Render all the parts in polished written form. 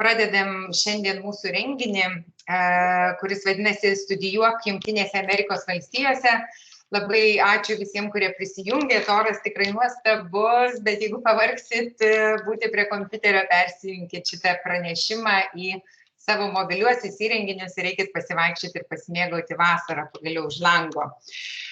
pradedam šiandien mūsų renginį, kuris vadinasi Studijuok Jungtinėse Amerikos valstijose. Labai ačiū visiems, kurie prisijungė, oras tikrai nuostabus, bet jeigu pavargsit būti prie kompiuterio, persijunkit šitą pranešimą į savo mobiliuosius įrenginius ir reikit pasivaikščioti ir pasimėgauti vasarą pagaliau už lango.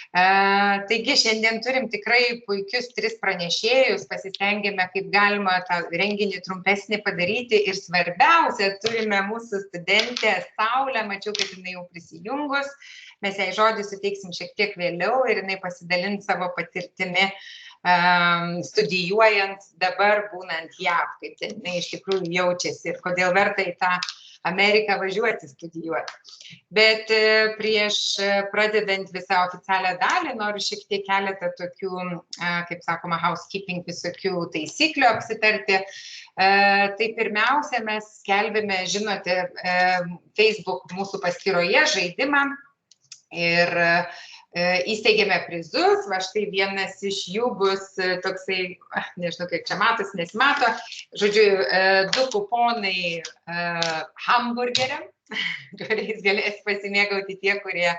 Taigi šiandien turim tikrai puikius 3 pranešėjus, pasistengėme kaip galima tą renginį trumpesnį padaryti ir svarbiausia, turime mūsų studentę Saulę, mačiau, kad jinai jau prisijungus, mes jai žodį suteiksim šiek tiek vėliau ir jinai pasidalins savo patirtimi studijuojant dabar būnant JAV, kaip jinai iš tikrųjų jaučiasi ir kodėl verta į tą Ameriką važiuoti studijuoti. Bet prieš pradedant visą oficialią dalį noriu šiek tiek keletą tokių, kaip sakoma, housekeeping visokių taisyklių apsitarti. Tai pirmiausia, mes skelbėme, žinote, Facebook mūsų paskyroje žaidimą ir įsteigėme prizus, va štai vienas iš jų bus toksai, nežinau, kaip čia matos, nesimato, žodžiu, 2 kuponai hamburgeriam, kuriais galės pasimėgauti tie, kurie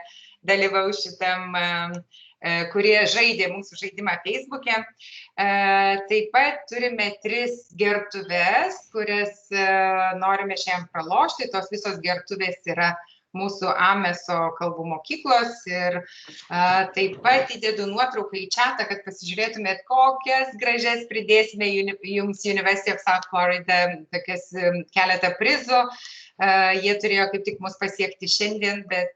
dalyvaus šitam, kurie žaidė mūsų žaidimą Facebook'e. Taip pat turime 3 gertuves, kurias norime šiandien pralošti, tos visos gertuvės yra mūsų Ameso kalbų mokyklos ir taip pat įdedu nuotrauką į chatą, kad pasižiūrėtumėt, kokias gražias pridėsime jums University of South Florida, tokias keletą prizų. Jie turėjo kaip tik mus pasiekti šiandien, bet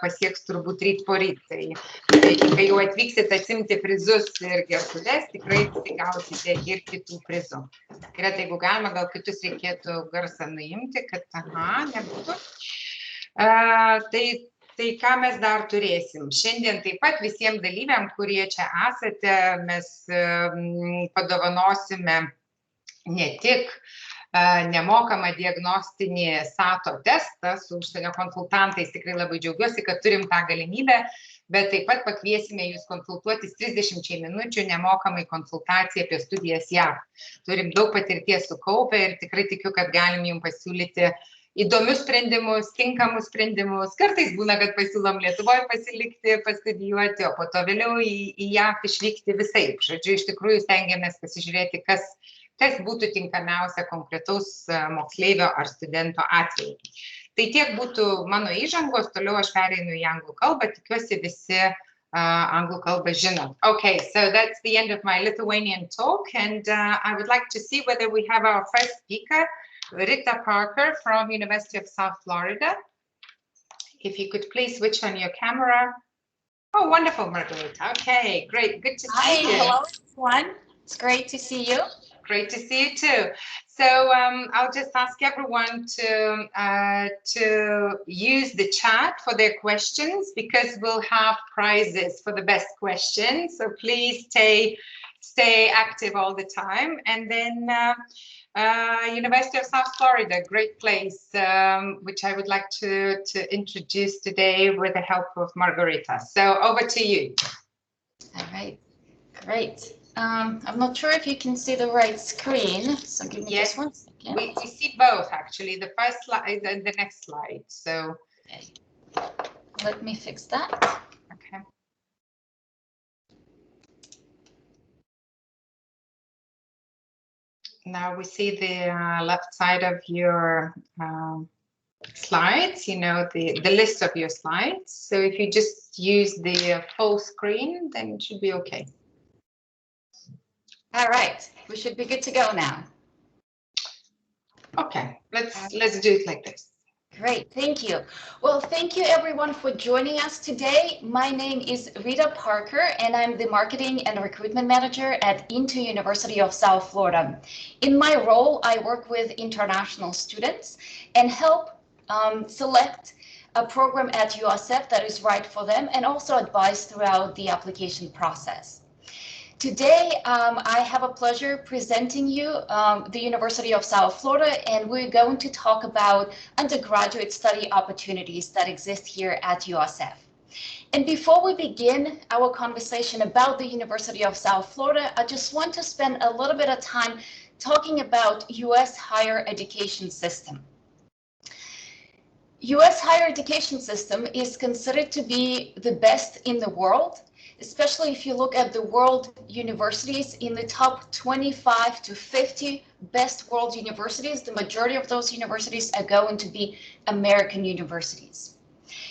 pasieks turbūt ryt po ryt. Tai kai jau atvyksit atsimti prizus ir gertuves, tikrai gausite ir kitų prizų. Greta, jeigu galima, gal kitus reikėtų garsą nuimti, kad nebūtų. Tai ką mes dar turėsim? Šiandien taip pat visiems dalyviam, kurie čia esate, mes padovanosime ne tik nemokamą diagnostinį SATO testą su užsienio konsultantais, tikrai labai džiaugiuosi, kad turim tą galimybę, bet taip pat pakviesime jūs konsultuotis 30 minučių nemokamai konsultaciją apie studijas JAV. Turim daug patirties sukaupę ir tikrai tikiu, kad galim jums pasiūlyti įdomius sprendimus, tinkamus sprendimus. Kartais būna, kad pasiūlom Lietuvoje pasilikti, pastudijuoti, o po to vėliau į JAV išvykti visaip. Žodžiu, iš tikrųjų stengiamės pasižiūrėti, kas būtų tinkamiausia konkretaus moksleivio ar studento atveju. Tai tiek būtų mano įžangos, toliau aš pereinu į anglų kalbą, tikiuosi visi anglų kalbą žinot. Okay, so that's the end of my Lithuanian talk, and I would like to see whether we have our first speaker, Rita Parker from University of South Florida. If you could please switch on your camera. Oh, wonderful, Margarita. Okay, great. Good to see you. Hi, hello, everyone. It's great to see you. Great to see you too. So I'll just ask everyone to use the chat for their questions because we'll have prizes for the best questions. So please stay active all the time. And then University of South Florida, great place, which I would like to introduce today with the help of Margarita. So over to you. All right, great. I'm not sure if you can see the right screen, so give me just 1 second. We see both, actually, the first slide and the next slide. So okay. Let me fix that. Okay. Now we see the left side of your slides, you know, the list of your slides. So if you just use the full screen, then it should be okay. All right, we should be good to go now. Okay, let's do it like this. Great, thank you. Well, thank you everyone for joining us today. My name is Rita Parker and I'm the Marketing and Recruitment Manager at University of South Florida. In my role, I work with international students and help select a program at Usf that is right for them and also advise throughout the application process. Today, I have a pleasure presenting you the University of South Florida, and we're going to talk about undergraduate study opportunities that exist here at USF. And before we begin our conversation about the University of South Florida, I just want to spend a little bit of time talking about U.S. higher education system. U.S. higher education system is considered to be the best in the world, especially if you look at the world universities. In the top 25 to 50 best world universities, the majority of those universities are going to be American universities.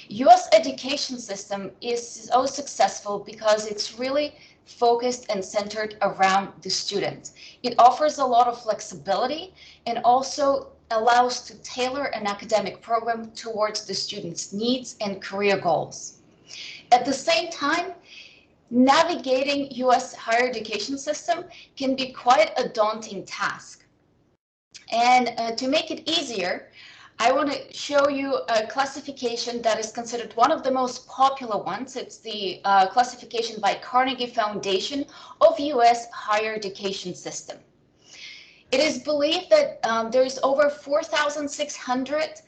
U.S. education system is so successful because it's really focused and centered around the student. It offers a lot of flexibility and also allows to tailor an academic program towards the student's needs and career goals. At the same time, navigating U.S. higher education system can be quite a daunting task. And to make it easier, I want to show you a classification that is considered one of the most popular ones. It's the classification by Carnegie Foundation of U.S. higher education system. It is believed that there is over 4,600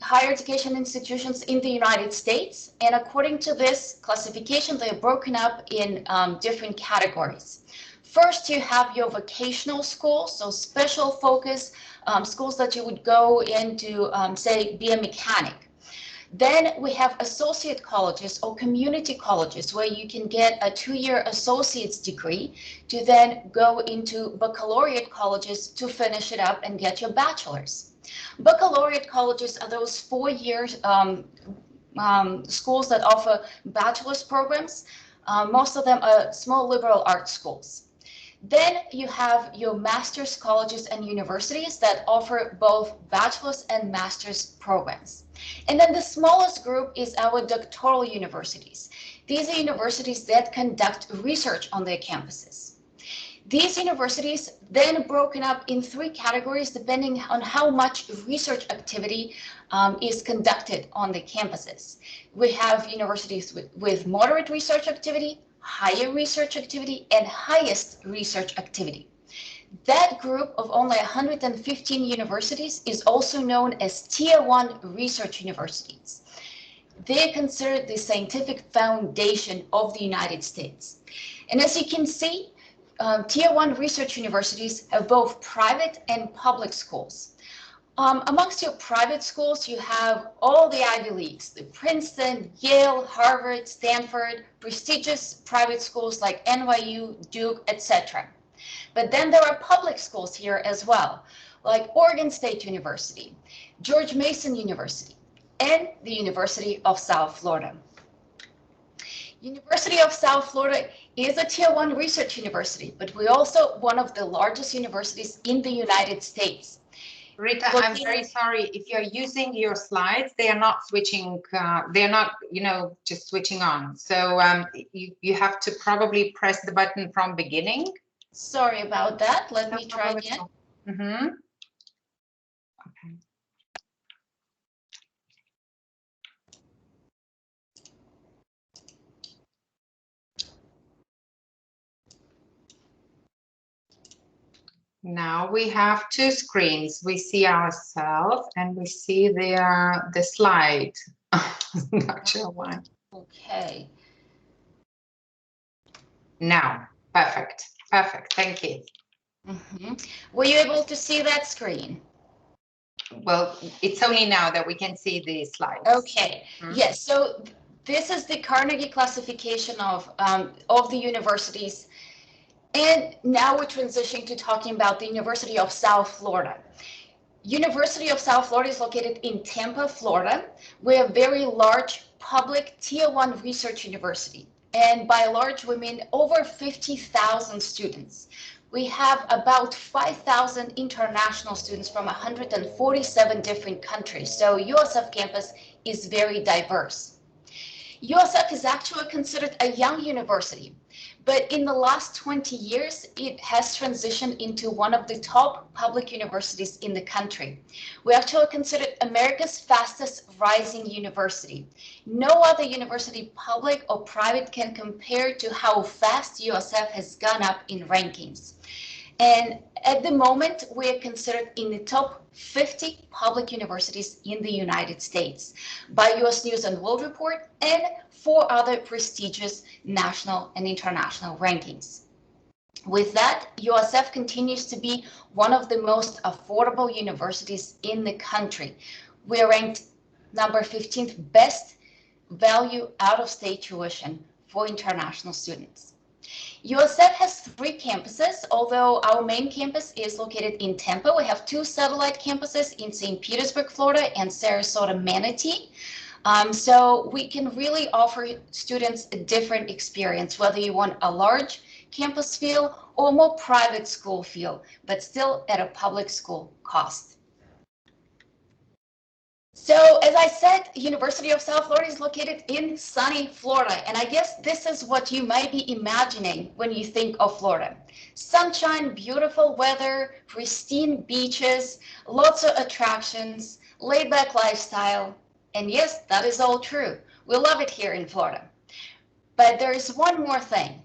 higher education institutions in the United States, and according to this classification, they are broken up in different categories. First, you have your vocational schools, so special focus schools that you would go into, say, be a mechanic. Then we have associate colleges or community colleges where you can get a 2-year associate's degree to then go into baccalaureate colleges to finish it up and get your bachelor's. Baccalaureate colleges are those 4-year schools that offer bachelor's programs. Most of them are small liberal arts schools. Then you have your master's colleges and universities that offer both bachelor's and master's programs. And then the smallest group is our doctoral universities. These are universities that conduct research on their campuses. These universities then broken up in 3 categories depending on how much research activity is conducted on the campuses. We have universities with moderate research activity, higher research activity, and highest research activity. That group of only 115 universities is also known as Tier 1 research universities. They are considered the scientific foundation of the United States. And as you can see, Tier 1 research universities have both private and public schools. Amongst your private schools, you have all the Ivy Leagues, the Princeton, Yale, Harvard, Stanford, prestigious private schools like NYU, Duke, etc. But then there are public schools here as well, like Oregon State University, George Mason University, and the University of South Florida. University of South Florida is a Tier 1 research university, but we're also one of the largest universities in the United States. Rita, I'm very sorry. If you're using your slides, they are not switching. They're not, just switching on. So you have to probably press the button from beginning. Sorry about that. Let me try again. Mm-hmm. Okay. Now we have 2 screens. We see ourselves and we see the slide. Not sure why. Okay. Now, perfect. Perfect. Thank you. Mm-hmm. Were you able to see that screen? Well, it's only now that we can see the slides. Okay. Yes. So this is the Carnegie classification of the universities. And now we're transitioning to talking about the University of South Florida. University of South Florida is located in Tampa, Florida. We're a very large public Tier 1 research university. And by large, we mean over 50,000 students. We have about 5,000 international students from 147 different countries. So Usf campus is very diverse. Usf is actually considered a young university, but in the last 20 years, it has transitioned into one of the top public universities in the country. We actually considered America's fastest rising university. No other university, public or private, can compare to how fast USF has gone up in rankings. And at the moment, we are considered in the top 50 public universities in the United States by US News and World Report and 4 other prestigious national and international rankings. With that, USF continues to be one of the most affordable universities in the country. We are ranked number 15th best value out-of-state tuition for international students. USF has 3 campuses, although our main campus is located in Tampa. We have 2 satellite campuses in St. Petersburg, Florida, and Sarasota, Manatee. So we can really offer students a different experience, whether you want a large campus feel or more private school feel, but still at a public school cost. So as I said, University of South Florida is located in sunny Florida, and I guess this is what you might be imagining when you think of Florida. Sunshine, beautiful weather, pristine beaches, lots of attractions, laid-back lifestyle, and yes, that is all true. We love it here in Florida. But there is one more thing.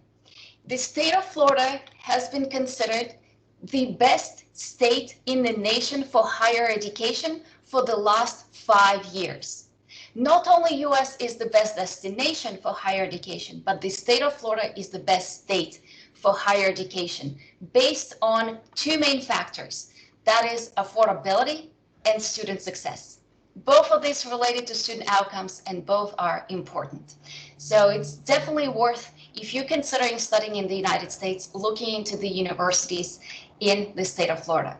The state of Florida has been considered the best state in the nation for higher education for the last 5 years. Not only US is the best destination for higher education, but the state of Florida is the best state for higher education based on 2 main factors. That is affordability and student success. Both of these related to student outcomes, and both are important. So it's definitely worth, if you're considering studying in the United States, looking into the universities in the state of Florida.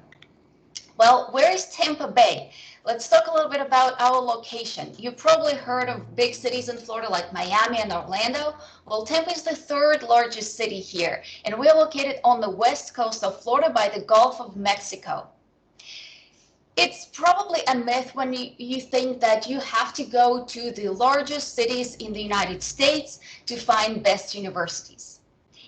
Well, where is Tampa Bay? Let's talk a little bit about our location. You've probably heard of big cities in Florida like Miami and Orlando. Well, Tampa is the 3rd largest city here, and we're located on the west coast of Florida by the Gulf of Mexico. It's probably a myth when you think that you have to go to the largest cities in the United States to find best universities.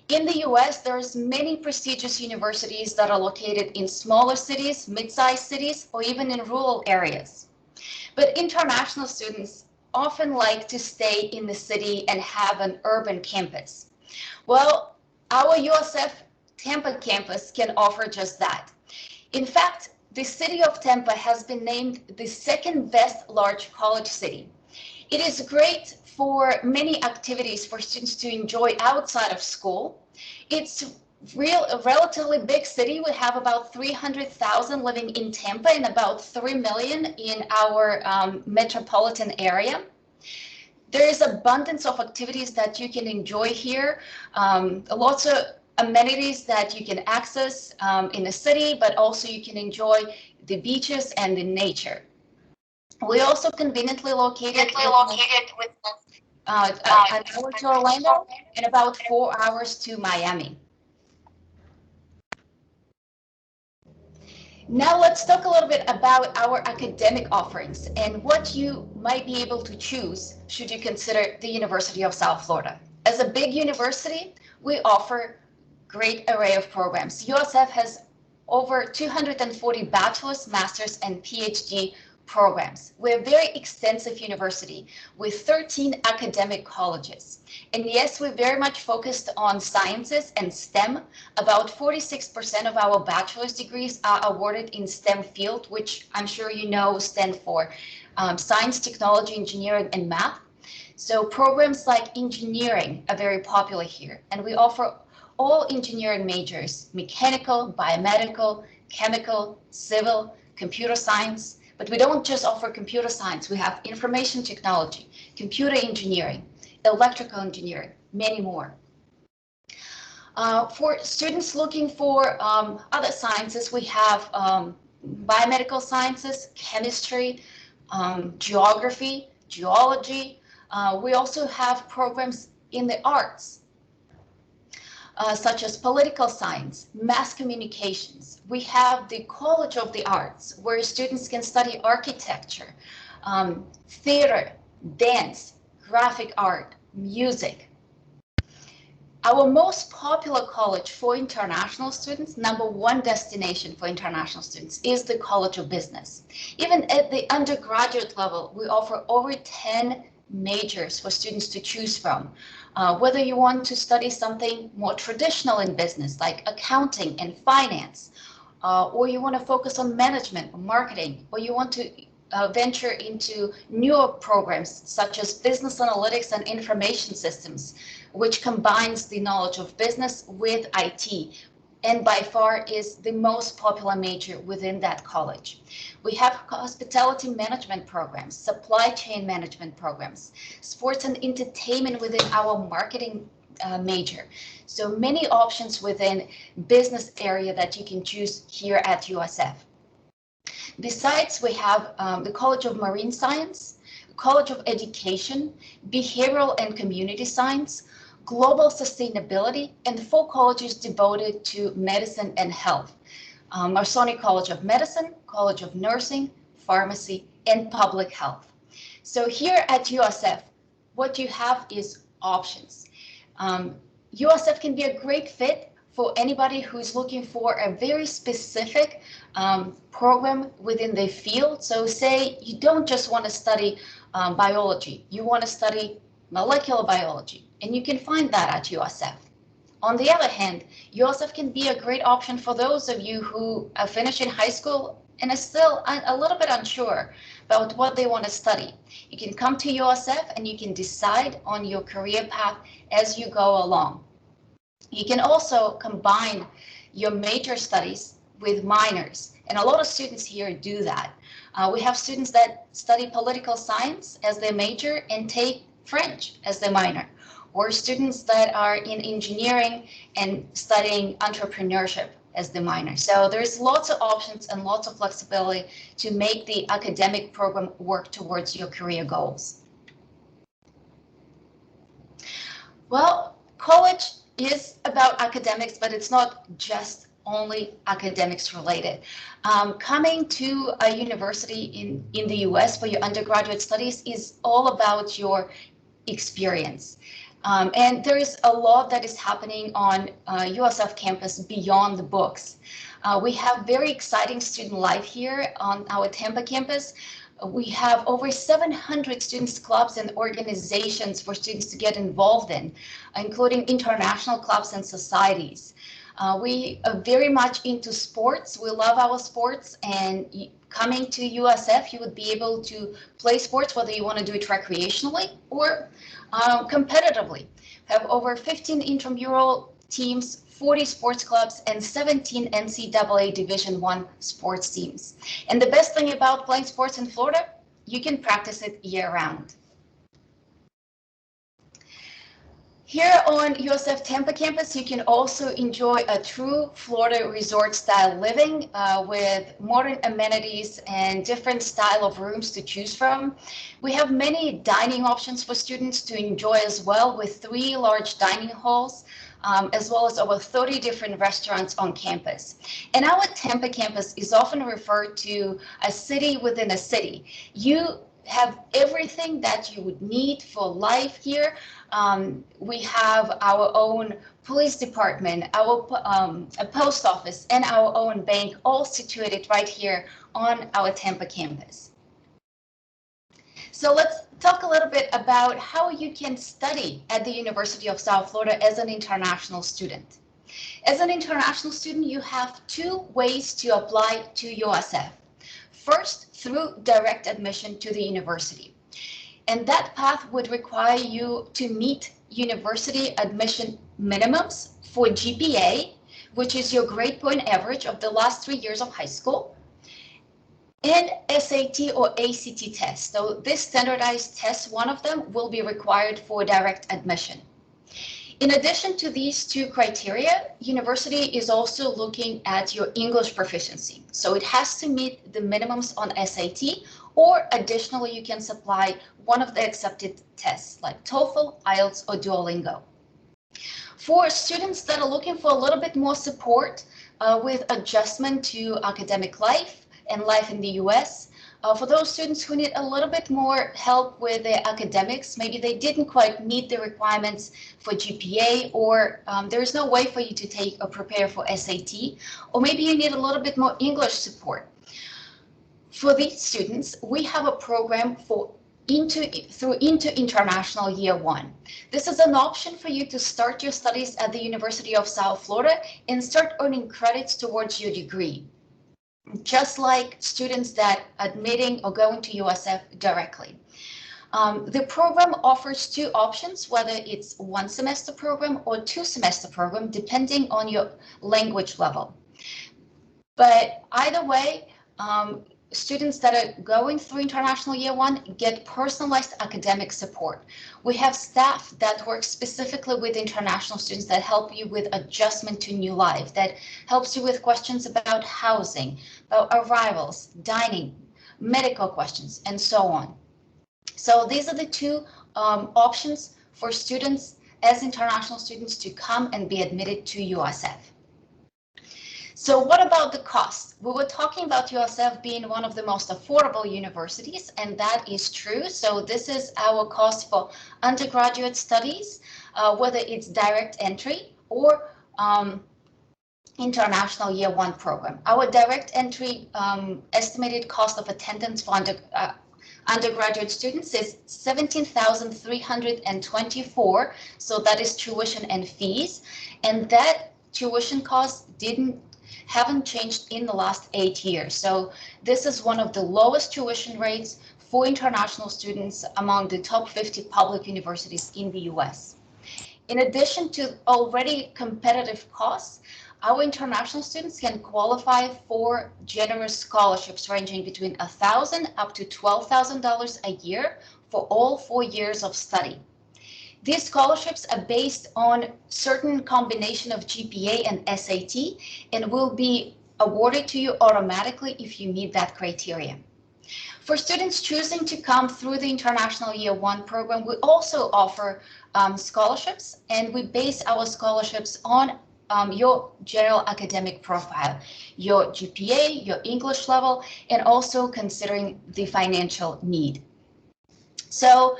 In the US, there's many prestigious universities that are located in smaller cities, mid-sized cities, or even in rural areas. But international students often like to stay in the city and have an urban campus. Well, our USF Tampa campus can offer just that. In fact, the city of Tampa has been named the 2nd best large college city. It is great for many activities for students to enjoy outside of school. It's a relatively big city. We have about 300,000 living in Tampa and about 3 million in our metropolitan area. There is abundance of activities that you can enjoy here. Lots of amenities that you can access in the city, but also you can enjoy the beaches and the nature. We also conveniently located with an hour to Orlando and about 4 hours to Miami. Now let's talk a little bit about our academic offerings and what you might be able to choose should you consider the University of South Florida. As a big university, we offer great array of programs. USF has over 240 bachelor's, master's, and PhD programs. We're a very extensive university with 13 academic colleges. And yes, we're very much focused on sciences and STEM. About 46% of our bachelor's degrees are awarded in STEM field, which I'm sure you know stand for science, technology, engineering, and math. So programs like engineering are very popular here, and we offer all engineering majors: mechanical, biomedical, chemical, civil, computer science. But we don't just offer computer science. We have information technology, computer engineering, electrical engineering, many more. For students looking for other sciences, we have biomedical sciences, chemistry, geography, geology. We also have programs in the arts, such as political science, mass communications. We have the College of the Arts, where students can study architecture, theater, dance, graphic art, music. Our most popular college for international students, #1 destination for international students, is the College of Business. Even at the undergraduate level, we offer over 10 majors for students to choose from. Whether you want to study something more traditional in business, like accounting and finance, or you want to focus on management or marketing, or you want to venture into newer programs such as business analytics and information systems. which combines the knowledge of business with IT, and by far is the most popular major within that college. We have hospitality management programs, supply chain management programs, sports and entertainment within our marketing major. So many options within business area that you can choose here at USF. Besides, we have the College of Marine Science, College of Education, Behavioral and Community Science, Global Sustainability, and 4 colleges devoted to medicine and health. Masonic College of Medicine, College of Nursing, Pharmacy, and Public Health. So here at USF, what you have is options. USF can be a great fit for anybody who's looking for a very specific program within their field. So say you don't just want to study biology, you want to study molecular biology, and you can find that at USF. On the other hand, USF can be a great option for those of you who are finishing high school and are still a little bit unsure about what they want to study. You can come to USF and you can decide on your career path as you go along. You can also combine your major studies with minors, and a lot of students here do that. We have students that study political science as their major and take French as their minor, or students that are in engineering and studying entrepreneurship as the minor. So there's lots of options and lots of flexibility to make the academic program work towards your career goals. Well, college is about academics, but it's not just only academics related. Coming to a university in the US for your undergraduate studies is all about your experience. And there is a lot that is happening on USF campus beyond the books. We have very exciting student life here on our Tampa campus. We have over 700 students clubs and organizations for students to get involved in, including international clubs and societies. We are very much into sports. We love our sports, and coming to USF, you would be able to play sports, whether you want to do it recreationally or competitively. We have over 15 intramural teams, 40 sports clubs, and 17 NCAA Division I sports teams. And the best thing about playing sports in Florida, you can practice it year-round. Here on USF Tampa campus, you can also enjoy a true Florida resort-style living with modern amenities and different style of rooms to choose from. We have many dining options for students to enjoy as well, with 3 large dining halls, as well as over 30 different restaurants on campus. And our Tampa campus is often referred to as city within a city. You have everything that you would need for life here. We have our own police department, our a post office, and our own bank, all situated right here on our Tampa campus. So let's talk a little bit about how you can study at the University of South Florida as an international student. As an international student, you have 2 ways to apply to USF. First, through direct admission to the university. And that path would require you to meet university admission minimums for GPA, which is your grade point average of the last 3 years of high school, and SAT or ACT test. So this standardized test, one of them, will be required for direct admission. In addition to these 2 criteria, university is also looking at your English proficiency. So it has to meet the minimums on SAT, or additionally, you can supply one of the accepted tests like TOEFL, IELTS, or Duolingo. For students that are looking for a little bit more support with adjustment to academic life and life in the US, for those students who need a little bit more help with their academics, maybe they didn't quite meet the requirements for GPA, or there's no way for you to take or prepare for SAT, or maybe you need a little bit more English support. For these students, we have a program for through International Year 1. This is an option for you to start your studies at the University of South Florida and start earning credits towards your degree, just like students that admitting or going to USF directly. The program offers two options, whether it's 1 semester program or 2 semester program, depending on your language level. But either way, students that are going through International Year 1 get personalized academic support. We have staff that work specifically with international students that help you with adjustment to new life, that helps you with questions about housing, about arrivals, dining, medical questions, and so on. So these are the two options for students as international students to come and be admitted to USF. So what about the cost? We were talking about USF being one of the most affordable universities, and that is true. So this is our cost for undergraduate studies, whether it's direct entry or International Year 1 program. Our direct entry estimated cost of attendance for undergraduate students is $17,324. So that is tuition and fees, and that tuition cost haven't changed in the last 8 years. So this is one of the lowest tuition rates for international students among the top 50 public universities in the US. In addition to already competitive costs, our international students can qualify for generous scholarships ranging between $1,000 up to $12,000 a year for all 4 years of study. These scholarships are based on certain combination of GPA and SAT and will be awarded to you automatically if you meet that criteria. For students choosing to come through the International Year 1 program, we also offer scholarships, and we base our scholarships on your general academic profile, your GPA, your English level, and also considering the financial need. So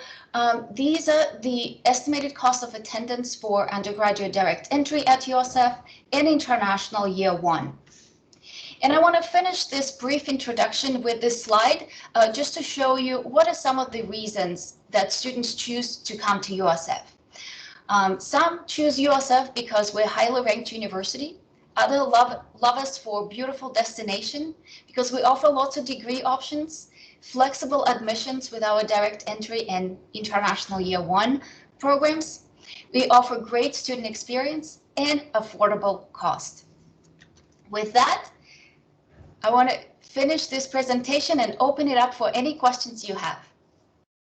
these are the estimated cost of attendance for undergraduate direct entry at USF and International Year 1. And I want to finish this brief introduction with this slide just to show you what are some of the reasons that students choose to come to USF. Some choose USF because we're a highly ranked university. Others love us for a beautiful destination because we offer lots of degree options, flexible admissions with our direct entry and International Year 1 programs. We offer great student experience and affordable cost. With that, I want to finish this presentation and open it up for any questions you have.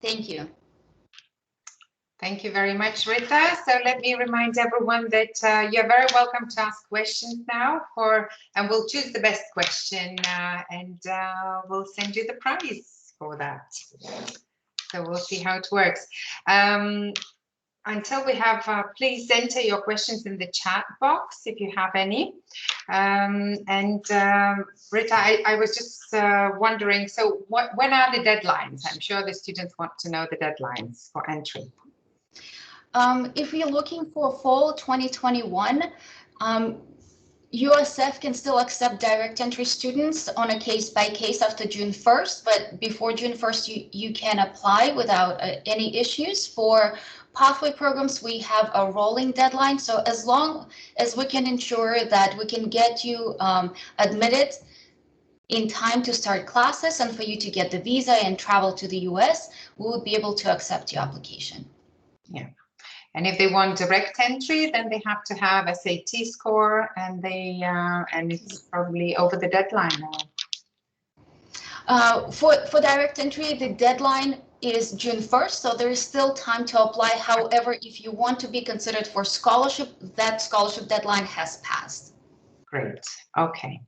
Thank you. Thank you very much, Rita. So let me remind everyone that you're very welcome to ask questions now, and we'll choose the best question and we'll send you the prize for that. So we'll see how it works. Until we have, please enter your questions in the chat box if you have any. Rita, I was just wondering, so when are the deadlines? I'm sure the students want to know the deadlines for entry. If you're looking for fall 2021, USF can still accept direct entry students on a case by case after June 1st, but before June 1st, you can apply without any issues. For pathway programs, we have a rolling deadline. So as long as we can ensure that we can get you admitted in time to start classes and for you to get the visa and travel to the US, we will be able to accept your application. Yeah. And if they want direct entry, then they have to have SAT score, and it's probably over the deadline now. For direct entry, the deadline is June 1st, so there is still time to apply. However, if you want to be considered for scholarship, that scholarship deadline has passed. Great. Okay.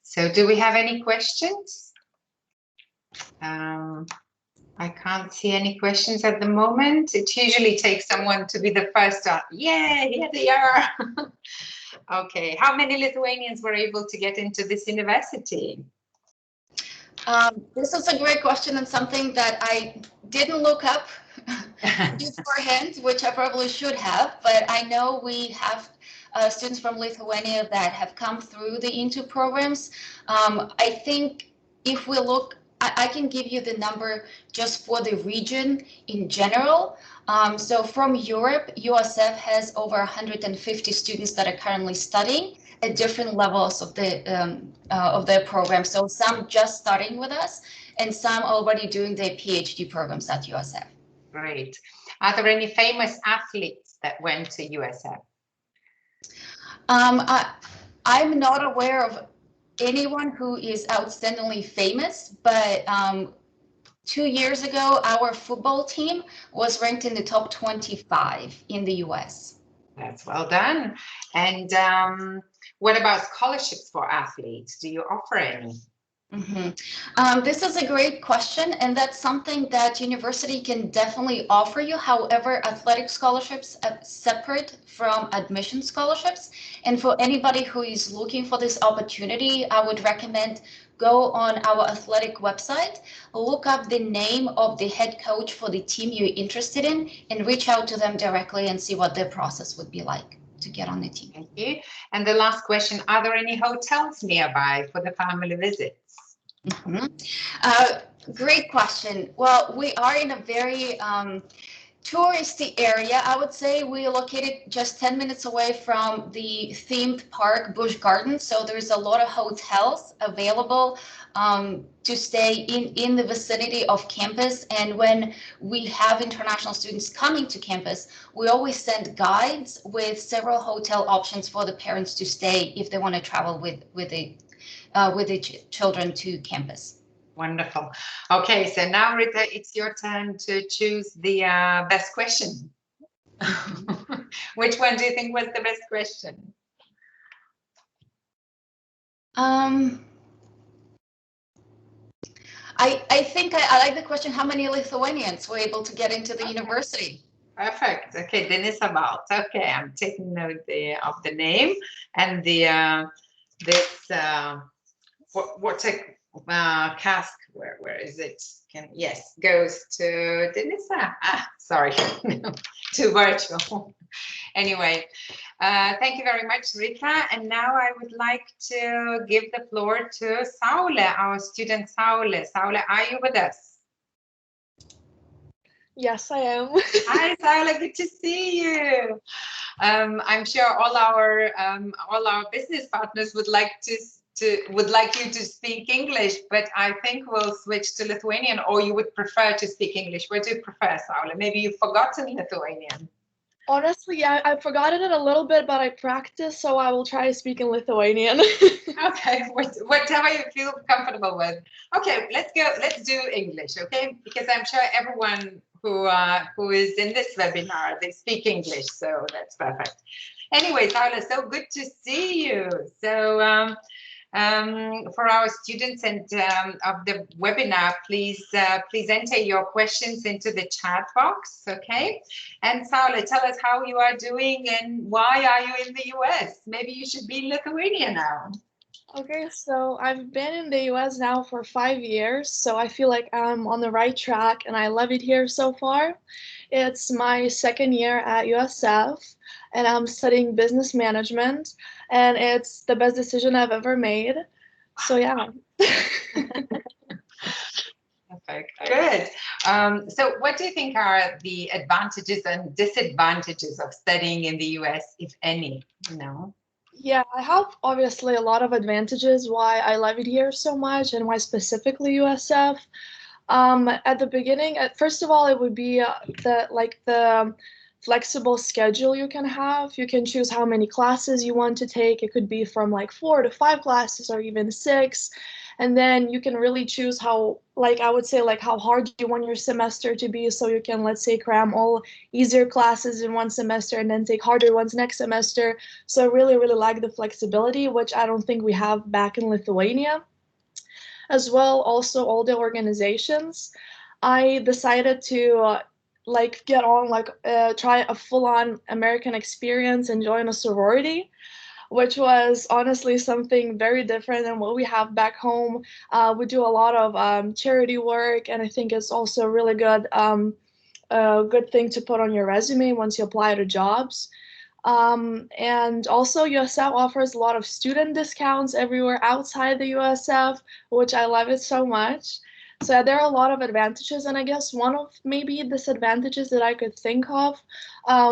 So do we have any questions? I can't see any questions at the moment. It usually takes someone to be the first to, yeah, here they are. Okay, how many Lithuanians were able to get into this university? This is a great question and something that I didn't look up beforehand, which I probably should have, but I know we have students from Lithuania that have come through the INTO programs. I think if we look, I can give you the number just for the region in general. So from Europe, USF has over 150 students that are currently studying at different levels of their program. So some just starting with us, and some already doing their PhD programs at USF. Great. Are there any famous athletes that went to USF? I'm not aware of anyone who is outstandingly famous, but 2 years ago, our football team was ranked in the top 25 in the US. That's well done. And what about scholarships for athletes? Do you offer any? This is a great question, and that's something that university can definitely offer you. However, athletic scholarships are separate from admission scholarships. And for anybody who is looking for this opportunity, I would recommend go on our athletic website, look up the name of the head coach for the team you're interested in, and reach out to them directly and see what their process would be like to get on the team. Thank you. And the last question, are there any hotels nearby for the family visits? Great question. Well, we are in a very touristy area. I would say we're located just 10 minutes away from the themed park, Busch Gardens. So there's a lot of hotels available to stay in the vicinity of campus. And when we have international students coming to campus, we always send guides with several hotel options for the parents to stay if they want to travel with the children to campus. Wonderful. Okay, so now, Rita, it's your turn to choose the best question. Which one do you think was the best question? I think I like the question, how many Lithuanians were able to get into the university? Perfect. Okay, Denisa Balt. Okay, I'm taking note of the name and the what's a cask? Where is it? Yes, goes to Denisa. Sorry, too virtual. Anyway, thank you very much, Rita. And now I would like to give the floor to Saule, our student Saule. Saule, are you with us? Yes, I am. Hi, Saule, good to see you. I'm sure all our business partners would like you to speak English, but I think we'll switch to Lithuanian, or you would prefer to speak English. What do you prefer, Saule? Maybe you've forgotten Lithuanian. Honestly, yeah, I've forgotten it a little bit, but I practice, so I will try to speak in Lithuanian. Okay, whatever you feel comfortable with. Okay, let's do English, okay? Because I'm sure everyone who is in this webinar, they speak English, so that's perfect. Anyway, Saule, so good to see you. So for our students and of the webinar, please enter your questions into the chat box, okay? And Saule, tell us how you are doing and why are you in the US? Maybe you should be in Lithuania now. Okay, so I've been in the US now for 5 years, so I feel like I'm on the right track and I love it here so far. It's my second year at USF and I'm studying business management, and it's the best decision I've ever made. So yeah. Perfect. Good. So what do you think are the advantages and disadvantages of studying in the US, if any? No. Yeah, I have obviously a lot of advantages why I love it here so much and why specifically USF. At the beginning, first of all, it would be the flexible schedule you can have. You can choose how many classes you want to take. It could be from like 4 to 5 classes or even 6. And then you can really choose how, I would say, how hard you want your semester to be. So you can, let's say, cram all easier classes in one semester and then take harder ones next semester. So I really, really like the flexibility, which I don't think we have back in Lithuania. As well, also all the organizations. I decided to get on, try a full-on American experience and join a sorority, which was honestly something very different than what we have back home. We do a lot of charity work, and I think it's also a really good thing to put on your resume once you apply to jobs. And also USF offers a lot of student discounts everywhere outside the USF, which I love it so much. So there are a lot of advantages, and I guess one of maybe disadvantages that I could think of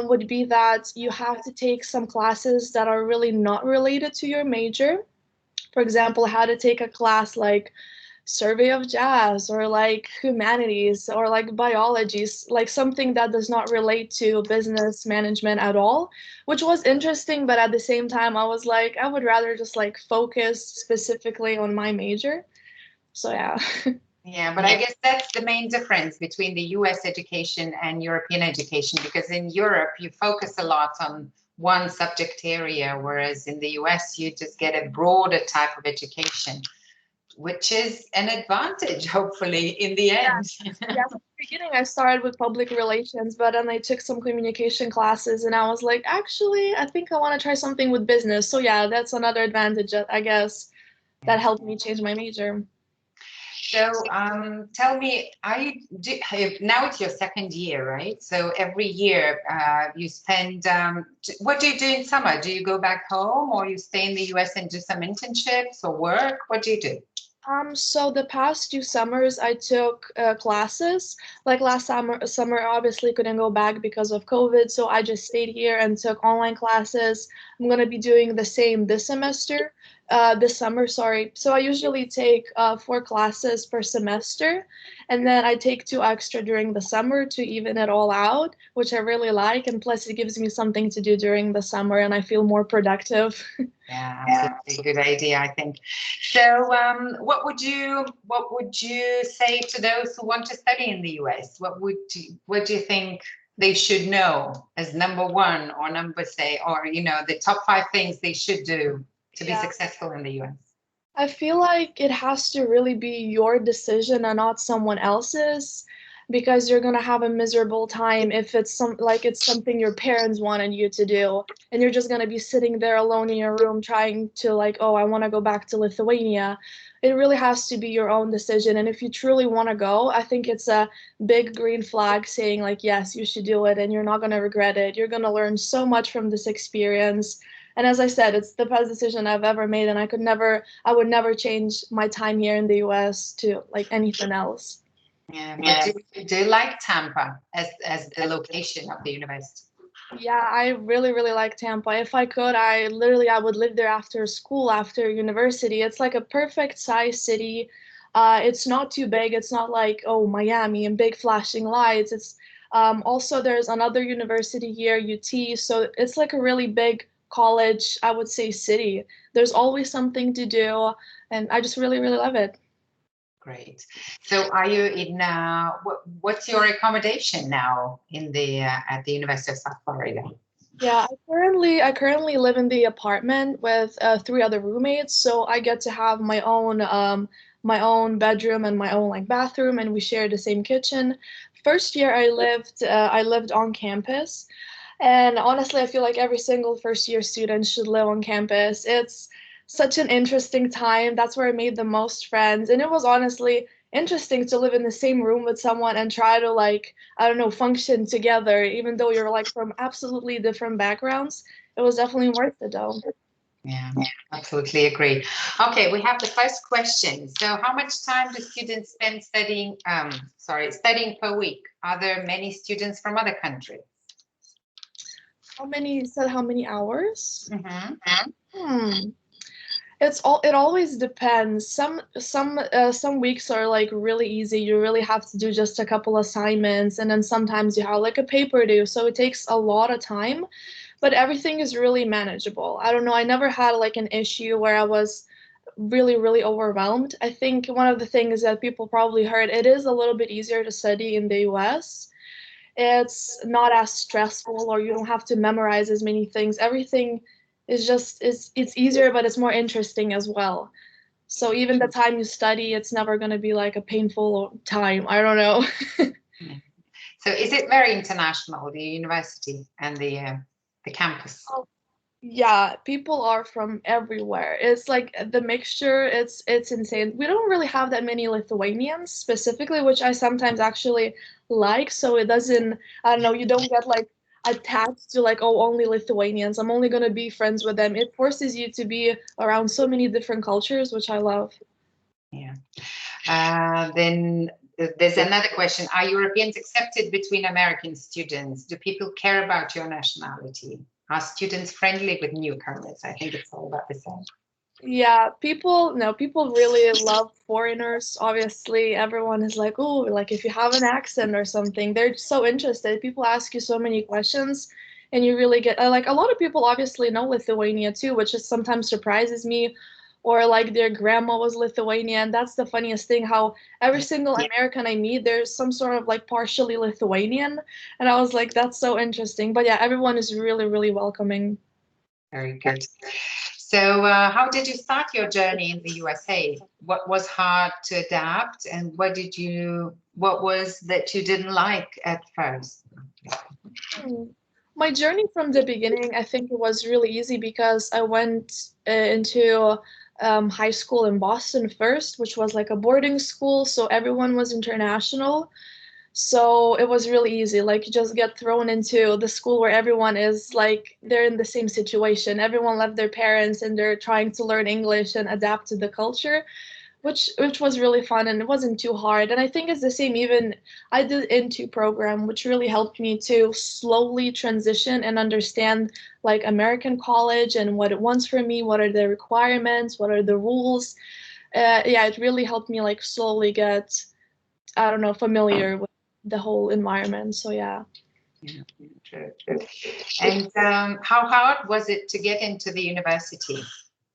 would be that you have to take some classes that are really not related to your major. For example, how to take a class like survey of jazz or like humanities or like biology, like something that does not relate to business management at all, which was interesting. But at the same time, I was like, I would rather just like focus specifically on my major. So yeah. Yeah, but I guess that's the main difference between the US education and European education, because in Europe, you focus a lot on one subject area, whereas in the US, you just get a broader type of education, which is an advantage, hopefully, in the end. Yeah, at the beginning, I started with public relations, but then I took some communication classes and I was like, actually, I think I want to try something with business. So yeah, that's another advantage, I guess, that helped me change my major. So tell me, now it's your second year, right? So every year you spend, what do you do in summer? Do you go back home or you stay in the US and do some internships or work? What do you do? So the past 2 summers I took classes. Like last summer obviously couldn't go back because of COVID, so I just stayed here and took online classes. I'm gonna be doing the same this summer, sorry. So I usually take 4 classes per semester, and then I take 2 extra during the summer to even it all out, which I really like. And plus it gives me something to do during the summer and I feel more productive. Yeah, absolutely. Good idea, I think. So what would you say to those who want to study in the US? What do you think they should know as number one or the top 5 things they should do to be successful in the US? I feel like it has to really be your decision and not someone else's, because you're gonna have a miserable time if it's something your parents wanted you to do, and you're just gonna be sitting there alone in your room trying to like, oh, I want to go back to Lithuania. It really has to be your own decision, and if you truly want to go, I think it's a big green flag saying like, yes, you should do it, and you're not gonna regret it. You're gonna learn so much from this experience. And as I said, it's the best decision I've ever made, and I would never change my time here in the US to like anything else. Yeah, but do you like Tampa as the location of the university? Yeah, I really, really like Tampa. If I could, I would live there after school, after university. It's like a perfect size city. It's not too big. It's not like, oh, Miami and big flashing lights. It's also there's another university here, UT. So it's like a really big college, I would say, city. There's always something to do, and I just really, really love it. Great. So are you in, what's your accommodation now in the at the University of South Florida? Yeah, I currently live in the apartment with 3 other roommates, so I get to have my own bedroom and my own like bathroom, and we share the same kitchen. First year I lived on campus, and honestly, I feel like every single first year student should live on campus. It's such an interesting time. That's where I made the most friends, and it was honestly interesting to live in the same room with someone and try to like, I don't know, function together, even though you're like from absolutely different backgrounds. It was definitely worth it though. Yeah, absolutely agree. Okay, we have the first question. So how much time do students spend studying per week? Are there many students from other countries? How many hours? Mm-hmm. It always depends. Some weeks are like really easy. You really have to do just a couple assignments, and then sometimes you have like a paper due, so it takes a lot of time, but everything is really manageable. I don't know, I never had like an issue where I was really, really overwhelmed. I think one of the things that people probably heard, it is a little bit easier to study in the US. It's not as stressful, or you don't have to memorize as many things. Everything is just it's easier, but it's more interesting as well. So even the time you study, it's never going to be like a painful time. I don't know. So is it very international, the university and the campus? Oh, yeah, people are from everywhere. It's like the mixture, it's insane. We don't really have that many Lithuanians specifically, which I sometimes actually like. So it doesn't, I don't know, you don't get like attached to like, oh, only Lithuanians. I'm only gonna be friends with them. It forces you to be around so many different cultures, which I love. Yeah. Then there's another question. Are Europeans accepted between American students? Do people care about your nationality? Are students friendly with newcomers? I think it's all about the same. Yeah, people, no, people really love foreigners. Obviously, everyone is like, oh, like if you have an accent or something, they're so interested. People ask you so many questions, and you really get like a lot of people obviously know Lithuania too, which just sometimes surprises me. Or like their grandma was Lithuanian. That's the funniest thing, how every single American I meet, there's some sort of like partially Lithuanian. And I was like, that's so interesting. But yeah, everyone is really, really welcoming. Very good. So how did you start your journey in the USA? What was hard to adapt, and what was that you didn't like at first? My journey from the beginning, I think it was really easy because I went into high school in Boston first, which was like a boarding school, so everyone was international. So it was really easy. Like you just get thrown into the school where everyone is like they're in the same situation. Everyone left their parents and they're trying to learn English and adapt to the culture, which was really fun and it wasn't too hard. And I think it's the same even I did Into program, which really helped me to slowly transition and understand like American college and what it wants from me, what are the requirements, what are the rules. Yeah, it really helped me like slowly get, I don't know, familiar with the whole environment. So yeah. Yeah, true. And how hard was it to get into the university?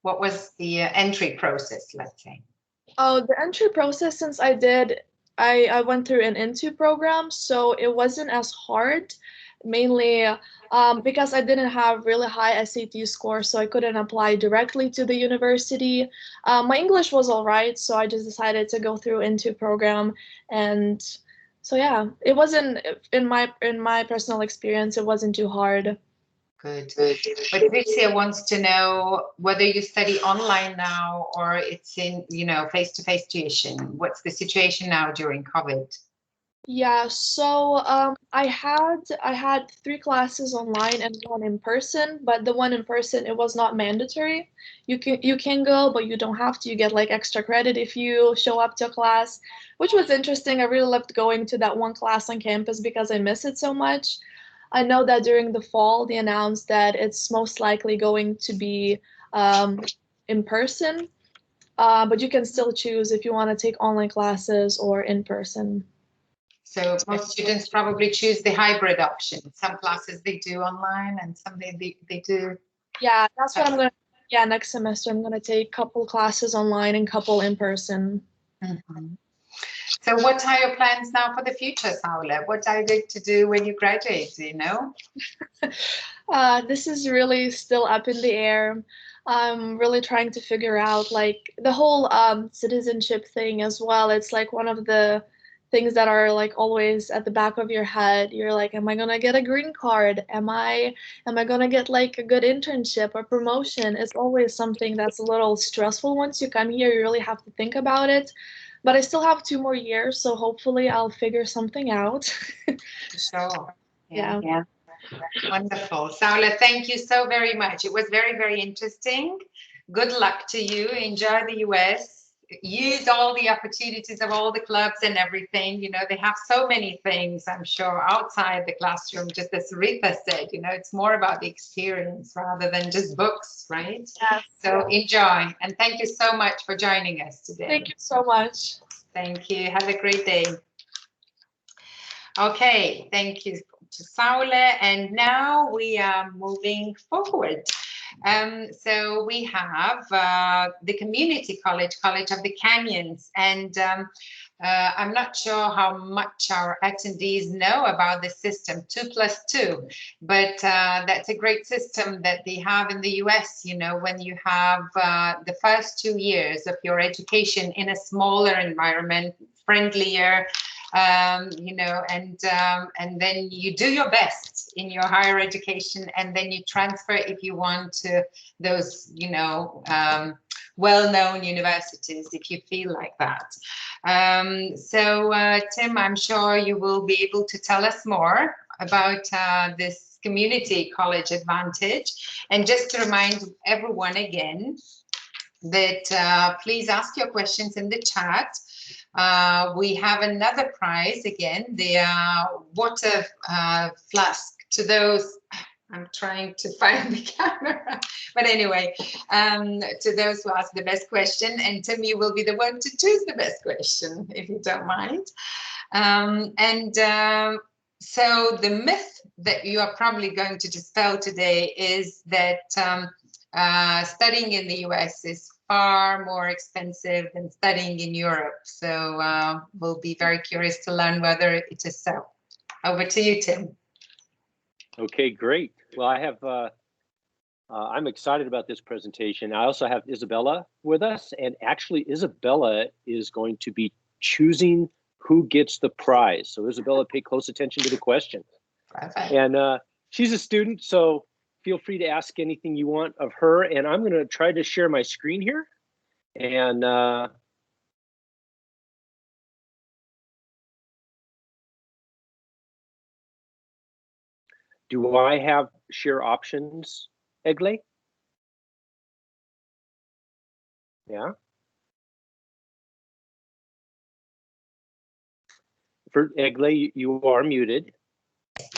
What was the entry process, let's say? Oh, the entry process, since I went through an Into program, so it wasn't as hard, mainly because I didn't have really high SAT scores, so I couldn't apply directly to the university. My English was all right, so I just decided to go through Into program, and so yeah, it wasn't in my personal experience, it wasn't too hard. Good. But Patricia wants to know whether you study online now or it's in, face-to-face tuition. What's the situation now during COVID? Yeah, so I had 3 classes online and one in person, but the one in person it was not mandatory. You can go, but you don't have to. You get like extra credit if you show up to a class, which was interesting. I really loved going to that one class on campus because I miss it so much. I know that during the fall they announced that it's most likely going to be in person, but you can still choose if you want to take online classes or in person. So most students probably choose the hybrid option. Some classes they do online and some they do. Yeah, that's what I'm gonna. Yeah, next semester I'm gonna take couple classes online and couple in person. Mhm. So what are your plans now for the future, Saula? What are you going to do when you graduate, do you know? This is really still up in the air. I'm really trying to figure out like the whole citizenship thing as well. It's like one of the things that are like always at the back of your head. You're like, am I gonna get a green card? Am I gonna get like a good internship or promotion? It's always something that's a little stressful once you come here. You really have to think about it. But I still have 2 more years, so hopefully I'll figure something out. Sure. Yeah. Yeah. Wonderful. Saula, thank you so very much. It was very, very interesting. Good luck to you. Enjoy the US. Use all the opportunities of all the clubs and everything. They have so many things, I'm sure, outside the classroom, just as Rita said, it's more about the experience rather than just books, right? Yes. So enjoy. And thank you so much for joining us today. Thank you so much. Thank you. Have a great day. Okay, thank you to Saule. And now we are moving forward. So we have the Community College of the Canyons. And I'm not sure how much our attendees know about the system 2+2, but that's a great system that they have in the US, when you have the first 2 years of your education in a smaller environment, friendlier, and then you do your best in your higher education, and then you transfer if you want to those, well-known universities if you feel like that. So Tim, I'm sure you will be able to tell us more about this community college advantage. And just to remind everyone again that please ask your questions in the chat. We have another prize again, the water flask to those I'm trying to find the camera. But anyway, to those who ask the best question, and Tim, you will be the one to choose the best question, if you don't mind. So the myth that you are probably going to dispel today is that studying in the US is far more expensive than studying in Europe. So we'll be very curious to learn whether it is so. Over to you, Tim. Okay, great. Well, I have, I'm excited about this presentation. I also have Isabella with us, and actually Isabella is going to be choosing who gets the prize. So Isabella, pay close attention to the question. Perfect. And she's a student, so feel free to ask anything you want of her. And I'm gonna try to share my screen here. And do I have share options, Egle? Yeah. For Egle, you are muted.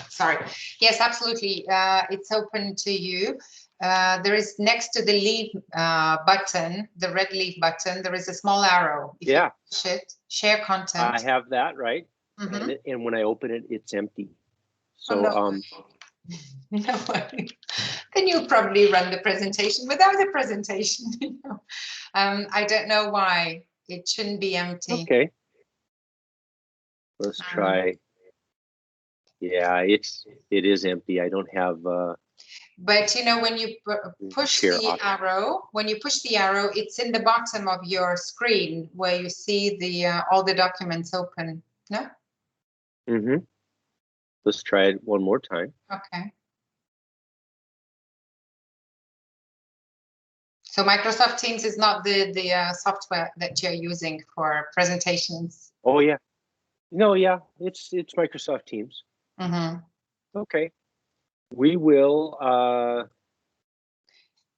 Sorry. Yes, absolutely. It's open to you. There is next to the leave button, the red leave button, there is a small arrow. If you push it, share content. I have that, right? Mm-hmm. And when I open it, it's empty. So, no worries. Then you'll probably run the presentation without a presentation. I don't know why. It shouldn't be empty. Okay. Let's try. Yeah, it is empty. I don't have. But you know, when you push the arrow, it's in the bottom of your screen where you see the all the documents open. No. Mm-hmm. Let's try it one more time. Okay. So Microsoft Teams is not the software that you're using for presentations. Oh yeah. No, yeah, it's Microsoft Teams. Mm-hmm. Okay. We will.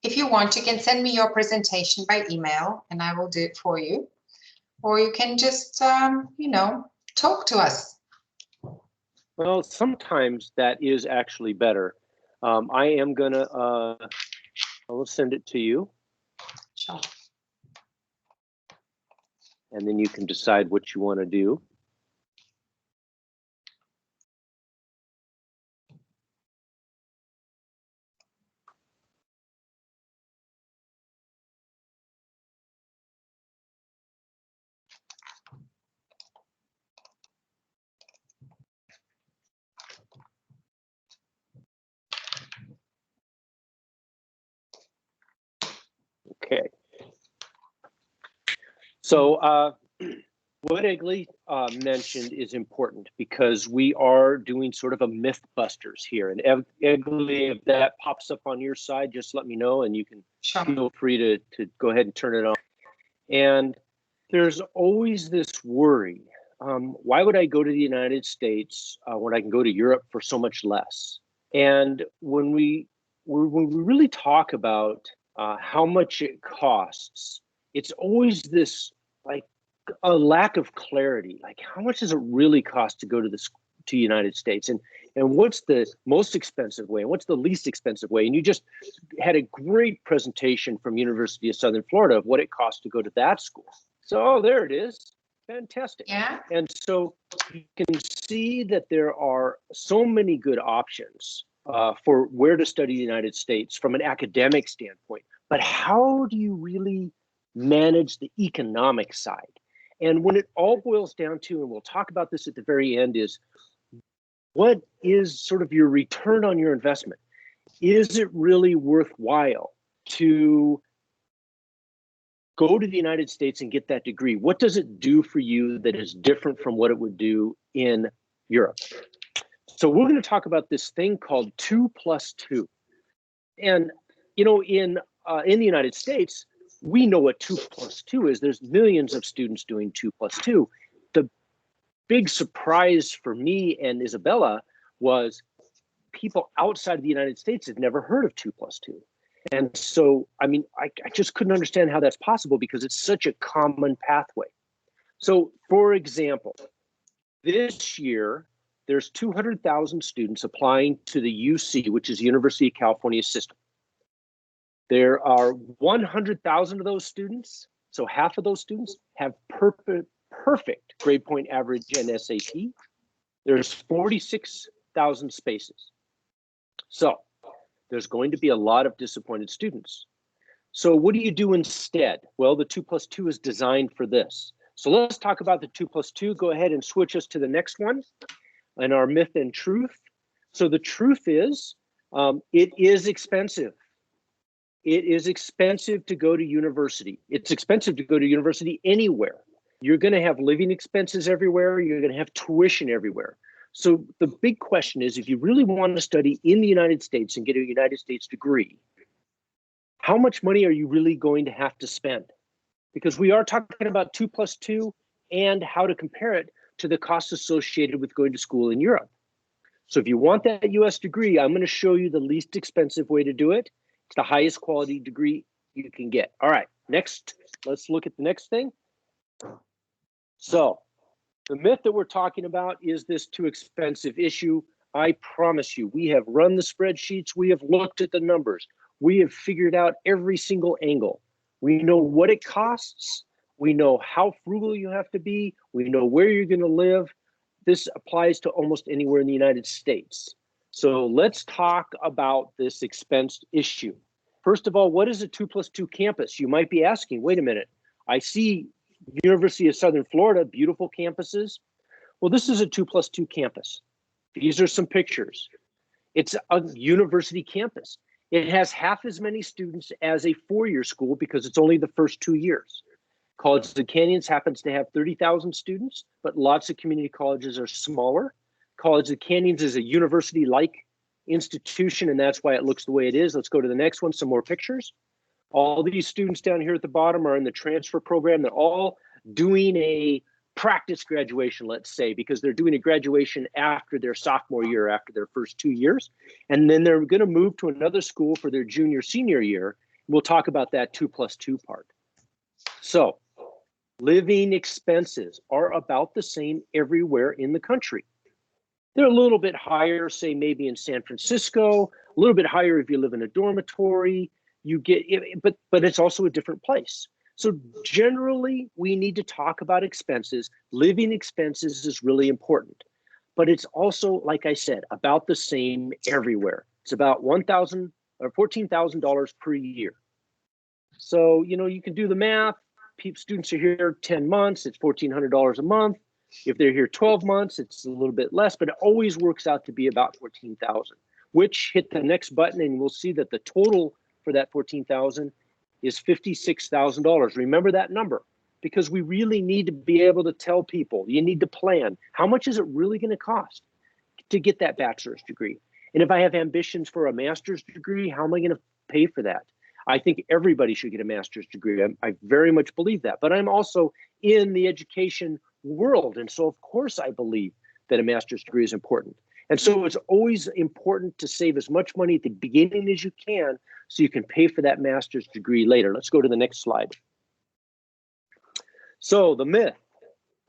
If you want, you can send me your presentation by email, and I will do it for you. Or you can just, you know, talk to us. Well, sometimes that is actually better. I am gonna. I will send it to you. Sure. And then you can decide what you want to do. Okay. So what Egle mentioned is important because we are doing sort of a Mythbusters here. And Egle, if that pops up on your side, just let me know and you can feel free to go ahead and turn it on. And there's always this worry. Why would I go to the United States when I can go to Europe for so much less? And when we really talk about how much it costs, it's always this like a lack of clarity. Like, how much does it really cost to go to the United States, and what's the most expensive way, and what's the least expensive way? And you just had a great presentation from University of Southern Florida of what it costs to go to that school. So, oh, there it is. Fantastic. Yeah. And so you can see that there are so many good options for where to study in the United States from an academic standpoint. But how do you really manage the economic side? And when it all boils down to, and we'll talk about this at the very end, is what is sort of your return on your investment? Is it really worthwhile to go to the United States and get that degree? What does it do for you that is different from what it would do in Europe? So we're going to talk about this thing called 2+2. And, you know, in the United States, we know what 2+2 is. There's millions of students doing 2+2. The big surprise for me and Isabella was people outside of the United States had never heard of 2+2. And so, I mean, I just couldn't understand how that's possible because it's such a common pathway. So, for example, this year, there's 200,000 students applying to the UC, which is University of California system. There are 100,000 of those students, so half of those students have perfect grade point average and SAT. There's 46,000 spaces. So there's going to be a lot of disappointed students. So what do you do instead? Well, the 2+2 is designed for this. So let's talk about the 2+2. Go ahead and switch us to the next one and our myth and truth. So the truth is, it is expensive. It is expensive to go to university. It's expensive to go to university anywhere. You're going to have living expenses everywhere. You're going to have tuition everywhere. So the big question is, if you really want to study in the United States and get a United States degree, how much money are you really going to have to spend? Because we are talking about 2+2 and how to compare it to the costs associated with going to school in Europe. So if you want that US degree, I'm going to show you the least expensive way to do it. It's the highest quality degree you can get. All right, next, let's look at the next thing. So the myth that we're talking about is this too expensive issue. I promise you, we have run the spreadsheets. We have looked at the numbers. We have figured out every single angle. We know what it costs. We know how frugal you have to be. We know where you're going to live. This applies to almost anywhere in the United States. So let's talk about this expense issue. First of all, what is a 2+2 campus? You might be asking, wait a minute, I see University of Southern Florida, beautiful campuses. Well, this is a 2+2 campus. These are some pictures. It's a university campus. It has half as many students as a four-year school because it's only the first 2 years. College of the Canyons happens to have 30,000 students, but lots of community colleges are smaller. College of the Canyons is a university-like institution, and that's why it looks the way it is. Let's go to the next one, some more pictures. All these students down here at the bottom are in the transfer program. They're all doing a practice graduation, let's say, because they're doing a graduation after their sophomore year, after their first 2 years. And then they're going to move to another school for their junior, senior year. We'll talk about that 2+2 part. So living expenses are about the same everywhere in the country. They're a little bit higher, say maybe in San Francisco, a little bit higher if you live in a dormitory. You get, but it's also a different place. So generally, we need to talk about expenses. Living expenses is really important, but it's also, like I said, about the same everywhere. It's about $1,000 or $14,000 per year. So, you know, you can do the math. Students are here 10 months, it's $1,400 a month. If they're here 12 months, it's a little bit less, but it always works out to be about $14,000, which hit the next button and we'll see that the total for that $14,000 is $56,000. Remember that number, because we really need to be able to tell people, you need to plan. How much is it really going to cost to get that bachelor's degree? And if I have ambitions for a master's degree, how am I going to pay for that? I think everybody should get a master's degree. I very much believe that, but I'm also in the education world. And so of course I believe that a master's degree is important. And so it's always important to save as much money at the beginning as you can so you can pay for that master's degree later. Let's go to the next slide. So the myth,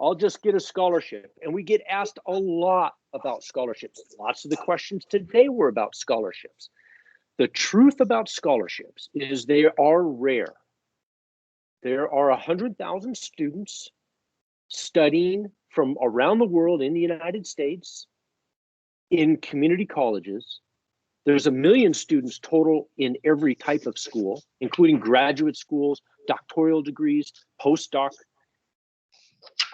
I'll just get a scholarship. And we get asked a lot about scholarships. Lots of the questions today were about scholarships. The truth about scholarships is they are rare. There are 100,000 students studying from around the world in the United States in community colleges. There's 1 million students total in every type of school, including graduate schools, doctoral degrees, postdoc.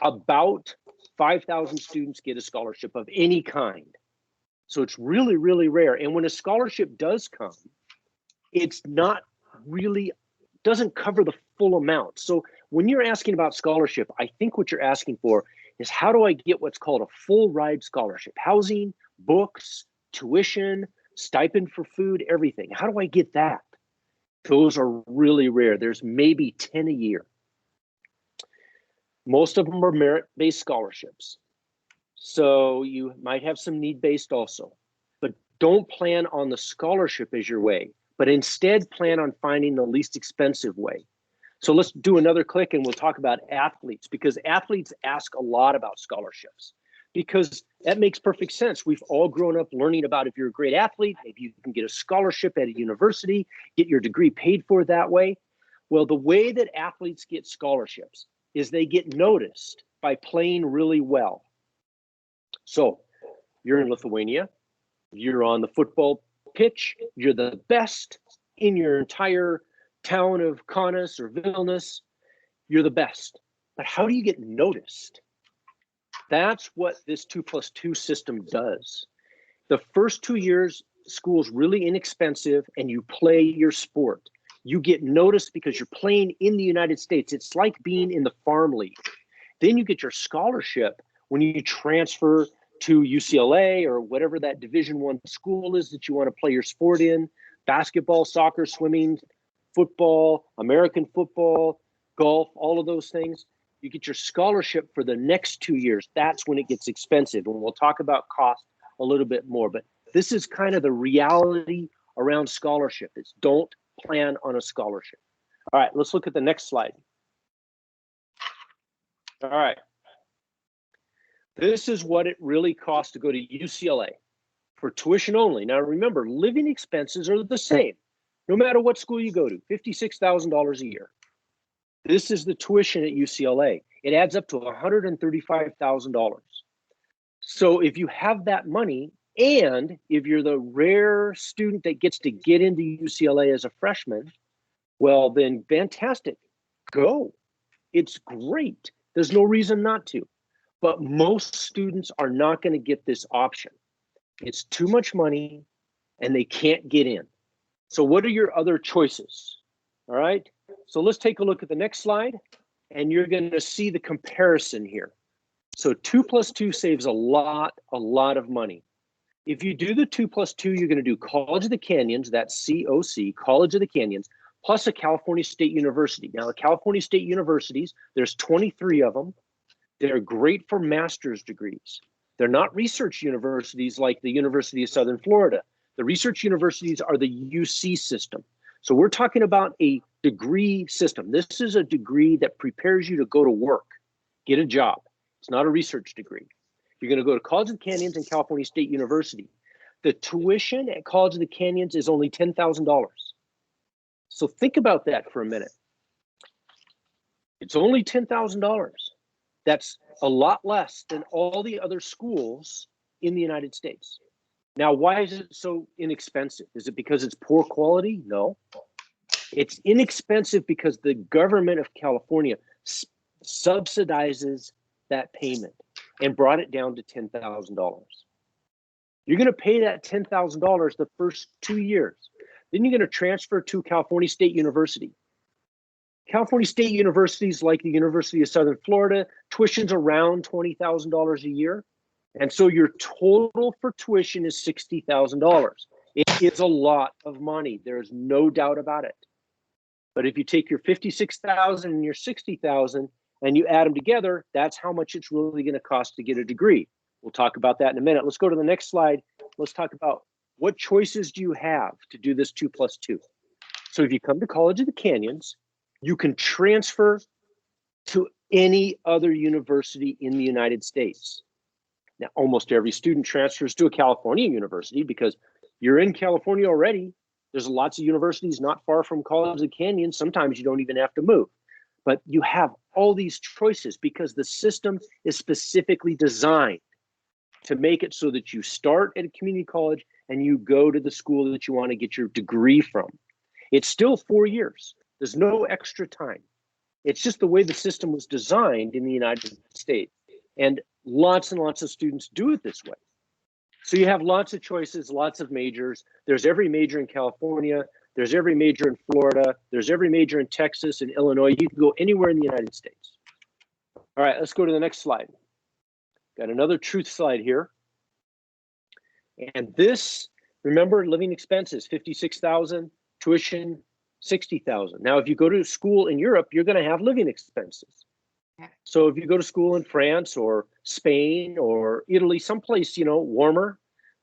About 5,000 students get a scholarship of any kind. So it's really, really rare. And when a scholarship does come, it's not really, doesn't cover the full amount. So when you're asking about scholarship, I think what you're asking for is, how do I get what's called a full ride scholarship? Housing, books, tuition, stipend for food, everything. How do I get that? Those are really rare. There's maybe 10 a year. Most of them are merit-based scholarships. So you might have some need-based also, but don't plan on the scholarship as your way, but instead plan on finding the least expensive way. So let's do another click and we'll talk about athletes, because athletes ask a lot about scholarships. because that makes perfect sense. We've all grown up learning about if you're a great athlete, maybe you can get a scholarship at a university, get your degree paid for that way. Well, the way that athletes get scholarships is they get noticed by playing really well. So you're in Lithuania, you're on the football pitch, you're the best in your entire town of Kaunas or Vilnius, you're the best. But how do you get noticed? That's what this 2+2 system does. The first 2 years, school's really inexpensive and you play your sport. You get noticed because you're playing in the United States. It's like being in the farm league. Then you get your scholarship when you transfer to UCLA or whatever that Division I school is that you want to play your sport in, basketball, soccer, swimming, football, American football, golf, all of those things. You get your scholarship for the next 2 years. That's when it gets expensive. And we'll talk about cost a little bit more. But this is kind of the reality around scholarship. Is don't plan on a scholarship. All right, let's look at the next slide. All right. This is what it really costs to go to UCLA for tuition only. Now remember, living expenses are the same, no matter what school you go to, $56,000 a year. This is the tuition at UCLA. It adds up to $135,000. So if you have that money, and if you're the rare student that gets to get into UCLA as a freshman, well, then fantastic, go. It's great. There's no reason not to. But most students are not going to get this option. It's too much money and they can't get in. So what are your other choices? All right. So let's take a look at the next slide and you're going to see the comparison here. So 2+2 saves a lot of money. If you do the 2+2, you're going to do College of the Canyons, that's COC, College of the Canyons, plus a California State University. Now, the California State Universities, there's 23 of them. They're great for master's degrees. They're not research universities like the University of Southern Florida. The research universities are the UC system. So we're talking about a degree system. This is a degree that prepares you to go to work, get a job. It's not a research degree. You're going to go to College of the Canyons and California State University. The tuition at College of the Canyons is only $10,000. So think about that for a minute. It's only $10,000. That's a lot less than all the other schools in the United States. Now, why is it so inexpensive? Is it because it's poor quality? No. It's inexpensive because the government of California subsidizes that payment and brought it down to $10,000. You're going to pay that $10,000 the first 2 years. Then you're going to transfer to California State University. California State Universities, like the University of Southern Florida, tuition's around $20,000 a year. And so your total for tuition is $60,000. It is a lot of money. There's no doubt about it. But if you take your $56,000 and your $60,000 and you add them together, that's how much it's really going to cost to get a degree. We'll talk about that in a minute. Let's go to the next slide. Let's talk about what choices do you have to do this 2+2. So if you come to College of the Canyons, you can transfer to any other university in the United States. Now, almost every student transfers to a California university because you're in California already. There's lots of universities not far from College of the Canyons. Sometimes you don't even have to move. But you have all these choices because the system is specifically designed to make it so that you start at a community college and you go to the school that you want to get your degree from. It's still 4 years. There's no extra time. It's just the way the system was designed in the United States. And lots of students do it this way. So you have lots of choices, lots of majors. There's every major in California. There's every major in Florida. There's every major in Texas and Illinois. You can go anywhere in the United States. All right, let's go to the next slide. Got another truth slide here. And this, remember, living expenses, $56,000, tuition, $60,000. Now, if you go to school in Europe, you're going to have living expenses. So if you go to school in France or Spain or Italy, someplace, warmer,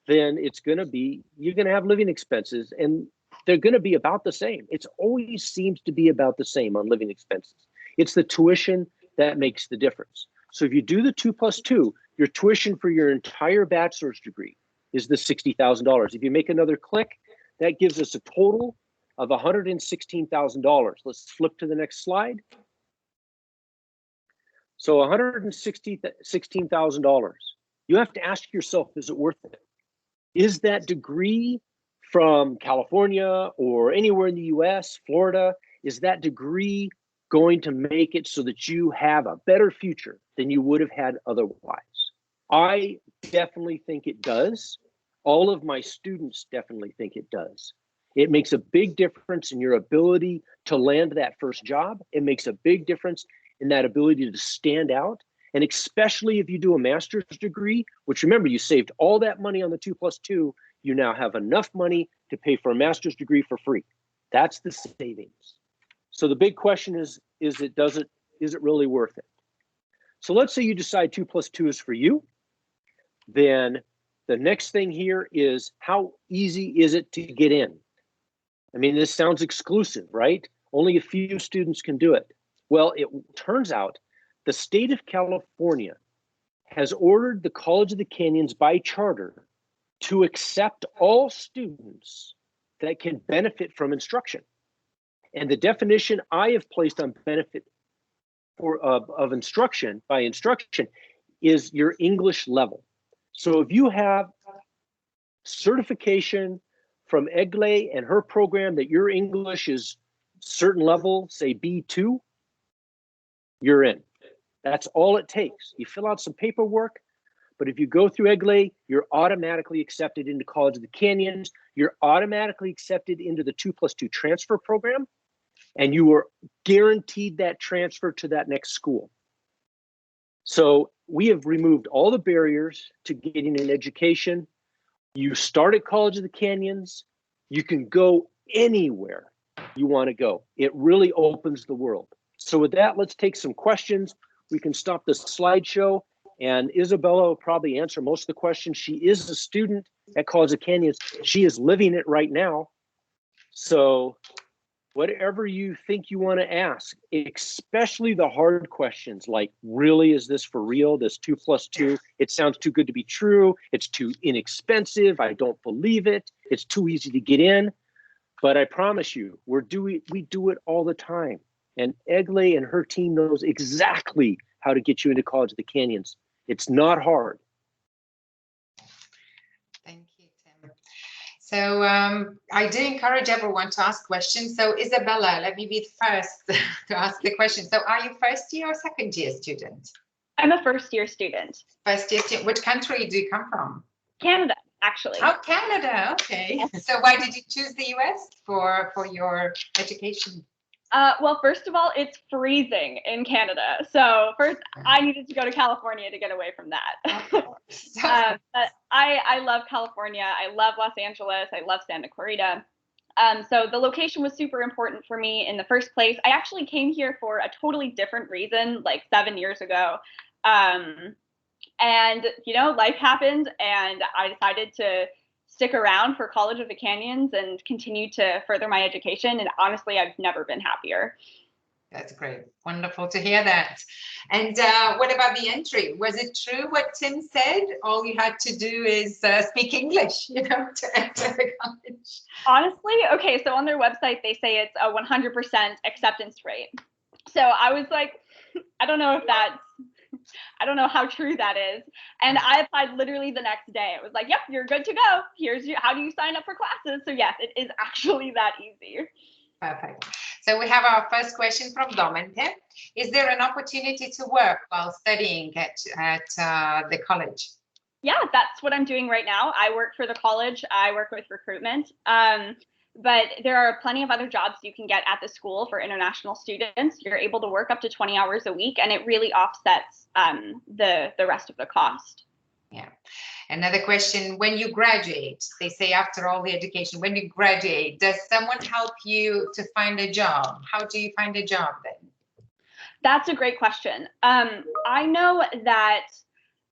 then it's going to be, you're going to have living expenses and they're going to be about the same. It always seems to be about the same on living expenses. It's the tuition that makes the difference. So if you do the 2+2, your tuition for your entire bachelor's degree is the $60,000. If you make another click, that gives us a total of $116,000. Let's flip to the next slide. So $116,000. You have to ask yourself, is it worth it? Is that degree from California or anywhere in the US, Florida, is that degree going to make it so that you have a better future than you would have had otherwise? I definitely think it does. All of my students definitely think it does. It makes a big difference in your ability to land that first job. It makes a big difference in that ability to stand out. And especially if you do a master's degree, which remember, you saved all that money on the 2+2, you now have enough money to pay for a master's degree for free. That's the savings. So the big question is it really worth it? So let's say you decide 2+2 is for you. Then the next thing here is, how easy is it to get in? I mean, this sounds exclusive, right? Only a few students can do it. Well, it turns out the state of California has ordered the College of the Canyons by charter to accept all students that can benefit from instruction. And the definition I have placed on benefit of instruction by instruction is your English level. So if you have certification from Egle and her program that your English is certain level, say B2, you're in. That's all it takes. You fill out some paperwork, but if you go through Egle, you're automatically accepted into College of the Canyons. You're automatically accepted into the 2+2 transfer program, and you are guaranteed that transfer to that next school. So we have removed all the barriers to getting an education. You start at College of the Canyons, you can go anywhere you want to go. It really opens the world. So with that, let's take some questions. We can stop the slideshow, and Isabella will probably answer most of the questions. She is a student at College of Canyons. She is living it right now. So whatever you think you want to ask, especially the hard questions like, really, is this for real? This 2+2, it sounds too good to be true. It's too inexpensive. I don't believe it. It's too easy to get in. But I promise you, we do it all the time. And Egle and her team knows exactly how to get you into College of the Canyons. It's not hard. Thank you, Tim. So I do encourage everyone to ask questions. So Isabella, let me be the first to ask the question. So are you first year or second year student? I'm a first year student. First year student. Which country do you come from? Canada, actually. Oh, Canada. Okay. So why did you choose the US for your education? Well, first of all, it's freezing in Canada. So first, I needed to go to California to get away from that. But I love California. I love Los Angeles. I love Santa Clarita. So the location was super important for me in the first place. I actually came here for a totally different reason, like 7 years ago. And, you know, life happened, and I decided to stick around for College of the Canyons and continue to further my education. And honestly, I've never been happier. That's great. Wonderful to hear that. And what about the entry? Was it true what Tim said? All you had to do is speak English, you know, to enter the college. Honestly, okay, so on their website, they say it's a 100% acceptance rate. So I was like, I don't know how true that is. And I applied literally the next day. It was like, yep, you're good to go. How do you sign up for classes? So yes, it is actually that easy. Perfect. So we have our first question from Dominic. Is there an opportunity to work while studying at the college? Yeah, that's what I'm doing right now. I work for the college. I work with recruitment. But there are plenty of other jobs you can get at the school for international students. You're able to work up to 20 hours a week, and it really offsets the rest of the cost. Yeah. Another question, when you graduate, they say after all the education, when you graduate, does someone help you to find a job? How do you find a job then? That's a great question. I know that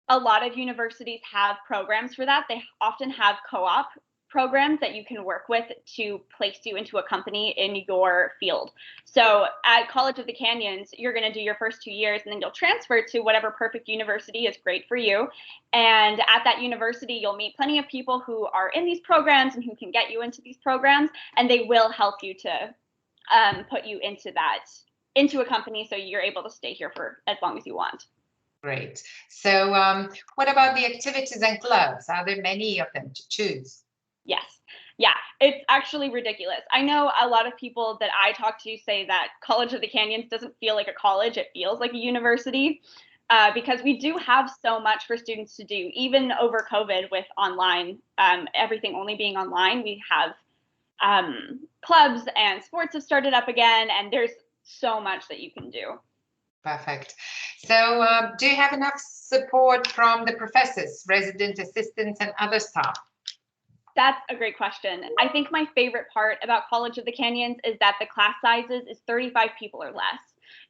a lot of universities have programs for that. They often have co-op programs that you can work with to place you into a company in your field. So at College of the Canyons, you're going to do your first 2 years and then you'll transfer to whatever perfect university is great for you. And at that university, you'll meet plenty of people who are in these programs and who can get you into these programs, and they will help you to put you into a company so you're able to stay here for as long as you want. Great. So what about the activities and clubs? Are there many of them to choose? Yes. Yeah, it's actually ridiculous. I know a lot of people that I talk to say that College of the Canyons doesn't feel like a college, it feels like a university, because we do have so much for students to do. Even over COVID with online, everything only being online, we have clubs and sports have started up again, and there's so much that you can do. Perfect. So do you have enough support from the professors, resident assistants, and other staff? That's a great question. I think my favorite part about College of the Canyons is that the class sizes is 35 people or less.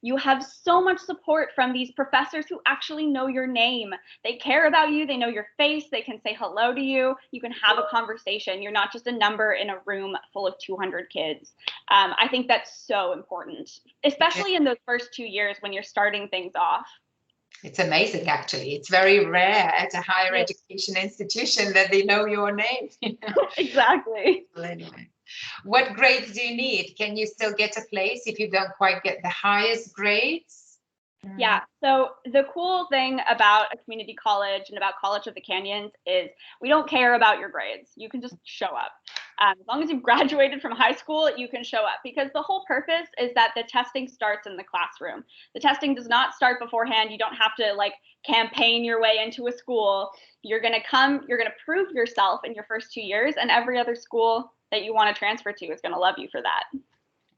You have so much support from these professors who actually know your name. They care about you. They know your face. They can say hello to you. You can have a conversation. You're not just a number in a room full of 200 kids. I think that's so important, especially in those first 2 years when you're starting things off. It's amazing, actually. It's very rare at a higher education institution that they know your name. Exactly. Well, anyway, what grades do you need? Can you still get a place if you don't quite get the highest grades? Yeah, so the cool thing about a community college and about College of the Canyons is we don't care about your grades. You can just show up. As long as you've graduated from high school, you can show up, because the whole purpose is that the testing starts in the classroom. The testing does not start beforehand. You don't have to like campaign your way into a school. You're going to come, you're going to prove yourself in your first 2 years, and every other school that you want to transfer to is going to love you for that.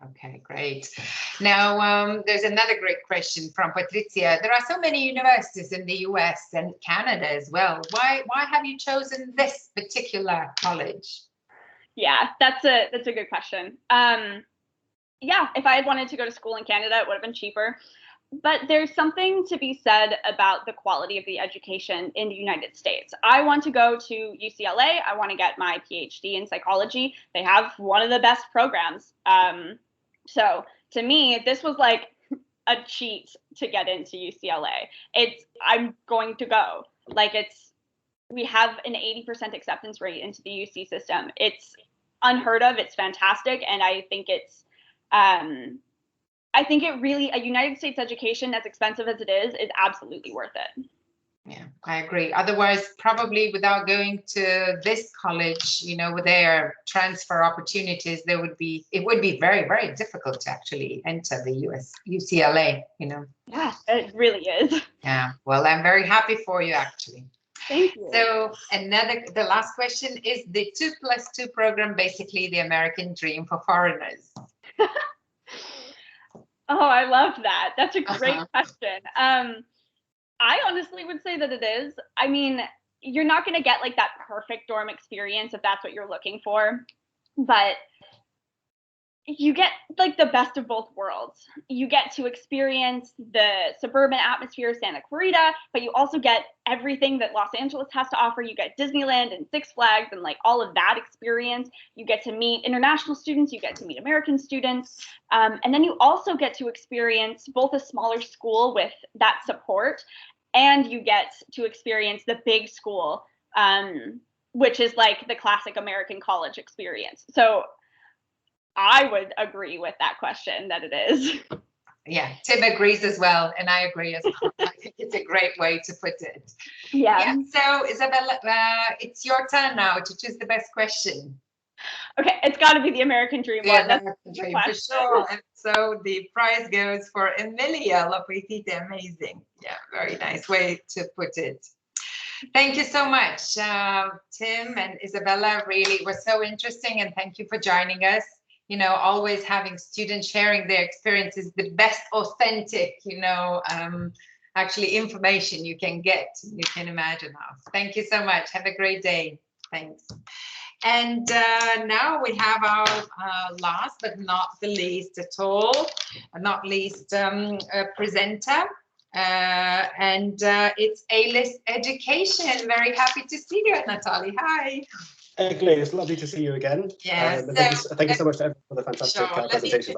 Okay, great. Now, there's another great question from Patricia. There are so many universities in the US and Canada as well. Why have you chosen this particular college? Yeah, that's a good question. Yeah, if I had wanted to go to school in Canada, it would have been cheaper. But there's something to be said about the quality of the education in the United States. I want to go to UCLA. I want to get my PhD in psychology. They have one of the best programs. So to me, this was like a cheat to get into UCLA. I'm going to go. We have an 80% acceptance rate into the UC system. It's unheard of. It's fantastic. And I think it really, a United States education, as expensive as it is absolutely worth it. Yeah, I agree. Otherwise, probably without going to this college, with their transfer opportunities, it would be very, very difficult to actually enter the UCLA, Yeah, it really is. Yeah, well, I'm very happy for you, actually. Thank you. So the last question, is the 2+2 program basically the American dream for foreigners? Oh, I love that. That's a great question. I honestly would say that it is. I mean, you're not going to get like that perfect dorm experience if that's what you're looking for, but you get like the best of both worlds. You get to experience the suburban atmosphere of Santa Clarita, but you also get everything that Los Angeles has to offer. You get Disneyland and Six Flags and like all of that experience. You get to meet international students. You get to meet American students. And then you also get to experience both a smaller school with that support, and you get to experience the big school, which is like the classic American college experience. So I would agree with that question that it is. Yeah, Tim agrees as well, and I agree as well. I think it's a great way to put it. Yeah. So Isabella, it's your turn now to choose the best question. Okay, it's got to be the American dream one. American dream for sure. And so the prize goes for Emilia Lopetite. Amazing. Yeah, very nice way to put it. Thank you so much, Tim and Isabella. Really was so interesting, and thank you for joining us. Always having students sharing their experiences, the best authentic, actually information you can get, you can imagine of. Thank you so much. Have a great day. Thanks. And now we have our last but not the least at all, presenter. And it's A-List Education. Very happy to see you, Natalie. Hi. Eglė, it's lovely to see you again. Yes. Thank you so much to everyone for the fantastic presentation.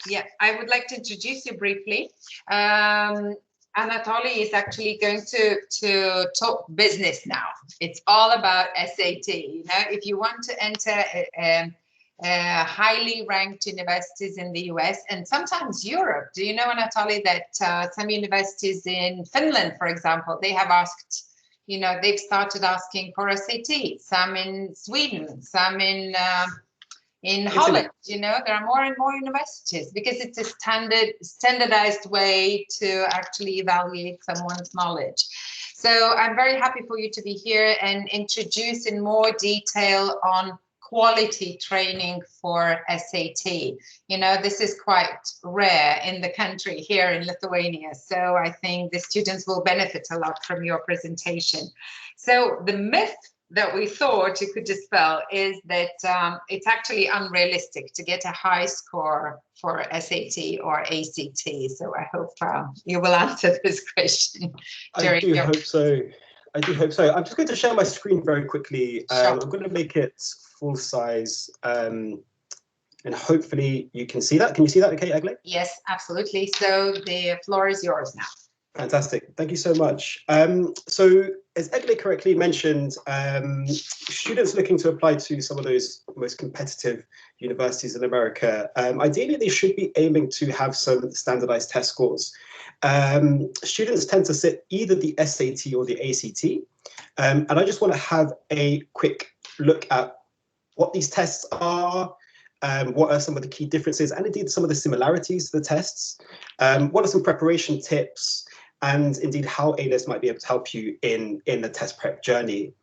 Yeah, I would like to introduce you briefly. Anatoly is actually going to talk business now. It's all about SAT. You know, if you want to enter highly ranked universities in the US and sometimes Europe, do you know, Anatoly, that some universities in Finland, for example, they have asked, you know, they've started asking for SAT, some in Sweden, some in Holland, you know, there are more and more universities because it's a standardized way to actually evaluate someone's knowledge. So I'm very happy for you to be here and introduce in more detail on quality training for SAT. You know, this is quite rare in the country here in Lithuania. So I think the students will benefit a lot from your presentation. So the myth that we thought you could dispel is that it's actually unrealistic to get a high score for SAT or ACT. So I hope you will answer this question. I do hope so. I'm just going to share my screen very quickly. Sure. I'm going to make it full size and hopefully you can see that. Can you see that okay, Eglė? Yes, absolutely. So the floor is yours now. Fantastic. Thank you so much. So as Eglė correctly mentioned, students looking to apply to some of those most competitive universities in America, ideally they should be aiming to have some standardized test scores. Students tend to sit either the SAT or the ACT. And I just want to have a quick look at what these tests are, what are some of the key differences and indeed some of the similarities to the tests, what are some preparation tips, and indeed how ALIS might be able to help you in the test prep journey.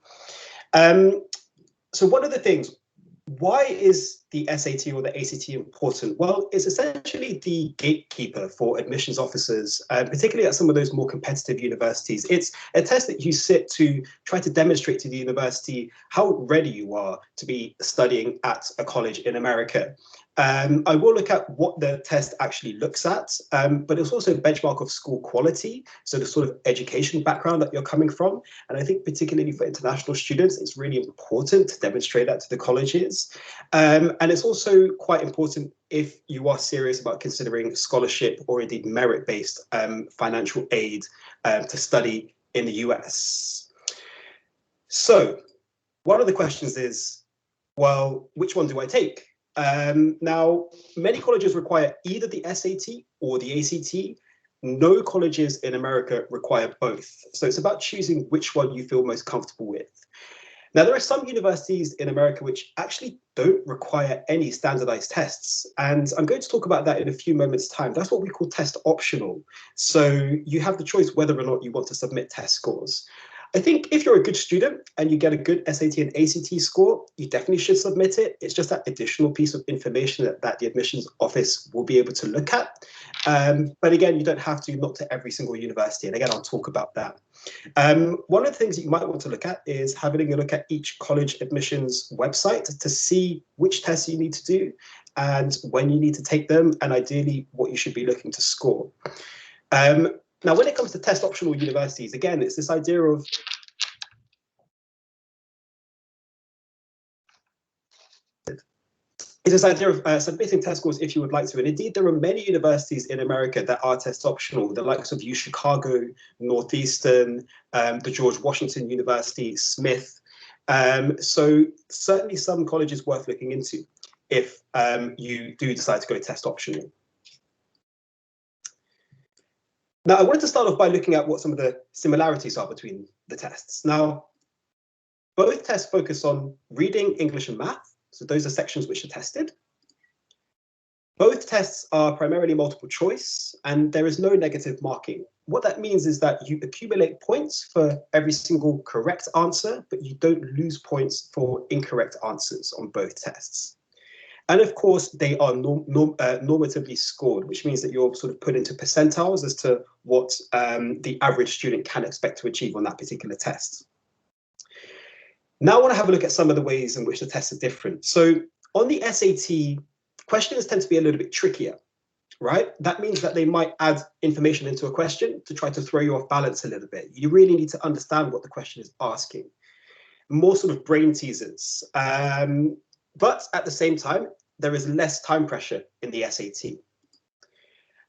So one of the things, why is the SAT or the ACT important? Well, it's essentially the gatekeeper for admissions officers, particularly at some of those more competitive universities. It's a test that you sit to try to demonstrate to the university how ready you are to be studying at a college in America. I will look at what the test actually looks at, but it's also a benchmark of school quality, so the sort of education background that you're coming from. And I think particularly for international students, it's really important to demonstrate that to the colleges. And it's also quite important if you are serious about considering scholarship or indeed merit-based financial aid to study in the US. So one of the questions is, well, which one do I take? Now, many colleges require either the SAT or the ACT. No colleges in America require both. So it's about choosing which one you feel most comfortable with. Now, there are some universities in America which actually don't require any standardized tests. And I'm going to talk about that in a few moments' time. That's what we call test optional. So you have the choice whether or not you want to submit test scores. I think if you're a good student and you get a good SAT and ACT score, you definitely should submit it. It's just that additional piece of information that the admissions office will be able to look at. But again, you don't have to, not to every single university. And again, I'll talk about that. One of the things that you might want to look at is having a look at each college admissions website to see which tests you need to do and when you need to take them, and ideally what you should be looking to score. Now, when it comes to test optional universities, again, it's this idea of submitting test scores if you would like to. And indeed, there are many universities in America that are test optional, the likes of UChicago, Northeastern, the George Washington University, Smith. So certainly some colleges worth looking into if you do decide to go test optional. Now, I wanted to start off by looking at what some of the similarities are between the tests. Now, both tests focus on reading, English, and math. So those are sections which are tested. Both tests are primarily multiple choice, and there is no negative marking. What that means is that you accumulate points for every single correct answer, but you don't lose points for incorrect answers on both tests. And of course, they are normatively scored, which means that you're sort of put into percentiles as to what the average student can expect to achieve on that particular test. Now I want to have a look at some of the ways in which the tests are different. So on the SAT, questions tend to be a little bit trickier, right? That means that they might add information into a question to try to throw you off balance a little bit. You really need to understand what the question is asking. more sort of brain teasers. But at the same time, there is less time pressure in the SAT.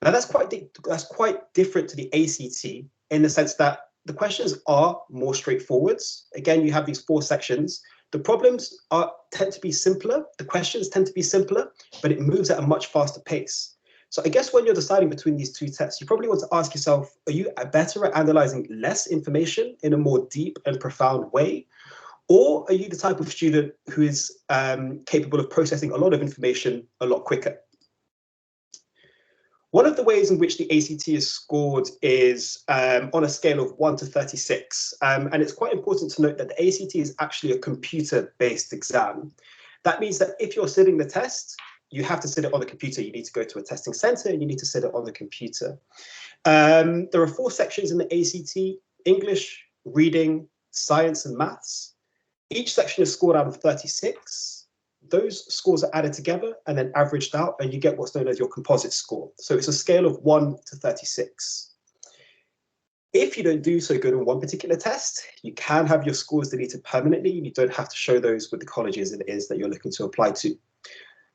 Now that's quite different to the ACT in the sense that the questions are more straightforward. Again, you have these 4 sections. The problems tend to be simpler. The questions tend to be simpler, but it moves at a much faster pace. So I guess when you're deciding between these 2 tests, you probably want to ask yourself, are you better at analyzing less information in a more deep and profound way? Or are you the type of student who is capable of processing a lot of information a lot quicker? One of the ways in which the ACT is scored is on a scale of 1 to 36. And it's quite important to note that the ACT is actually a computer-based exam. That means that if you're sitting the test, you have to sit it on the computer. You need to go to a testing center and you need to sit it on the computer. There are 4 sections in the ACT: English, reading, science, and maths. Each section is scored out of 36. Those scores are added together and then averaged out, and you get what's known as your composite score. So it's a scale of 1 to 36. If you don't do so good on one particular test, you can have your scores deleted permanently. You don't have to show those with the colleges it is that you're looking to apply to.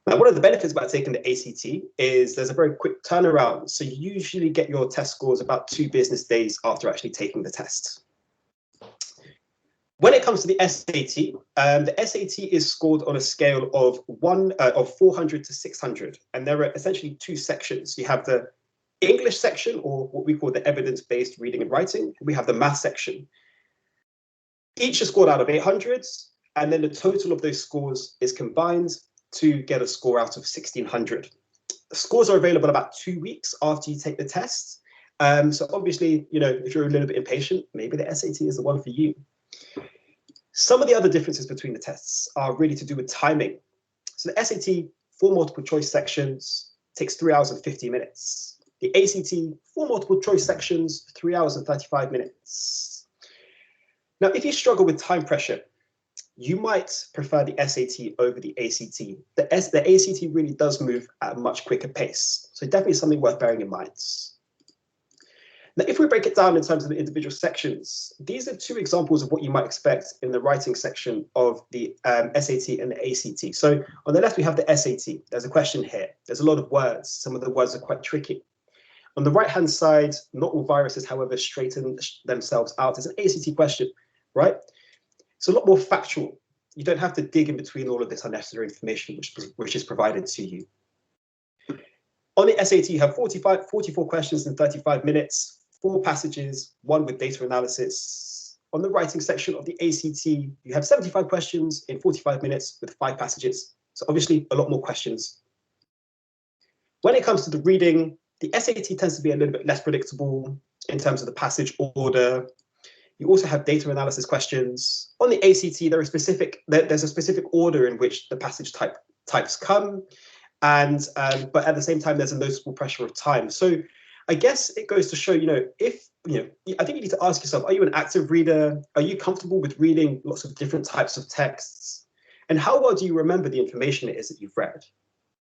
Now, one of the benefits about taking the ACT is there's a very quick turnaround. So you usually get your test scores about 2 business days after actually taking the test. When it comes to the SAT is scored on a scale of 400 to 600, and there are essentially 2 sections. You have the English section, or what we call the evidence-based reading and writing. We have the math section. Each is scored out of 800s, and then the total of those scores is combined to get a score out of 1600. The scores are available about 2 weeks after you take the test. So obviously, if you're a little bit impatient, maybe the SAT is the one for you. Some of the other differences between the tests are really to do with timing. So the SAT, 4 multiple choice sections, takes 3 hours and 50 minutes. The ACT, 4 multiple choice sections, 3 hours and 35 minutes. Now, if you struggle with time pressure, you might prefer the SAT over the ACT. The ACT really does move at a much quicker pace. So definitely something worth bearing in mind. Now, if we break it down in terms of the individual sections, these are 2 examples of what you might expect in the writing section of the SAT and the ACT. So on the left, we have the SAT. There's a question here. There's a lot of words. Some of the words are quite tricky. On the right-hand side, not all viruses, however, straighten themselves out. It's an ACT question, right? It's a lot more factual. You don't have to dig in between all of this unnecessary information which is provided to you. On the SAT, you have 44 questions in 35 minutes. 4 passages, 1 with data analysis. On the writing section of the ACT, you have 75 questions in 45 minutes with 5 passages. So obviously a lot more questions. When it comes to the reading, the SAT tends to be a little bit less predictable in terms of the passage order. You also have data analysis questions. On the ACT, there's a specific order in which the passage types come. And but at the same time, there's a noticeable pressure of time. So I guess it goes to show, I think you need to ask yourself, are you an active reader? Are you comfortable with reading lots of different types of texts? And how well do you remember the information it is that you've read?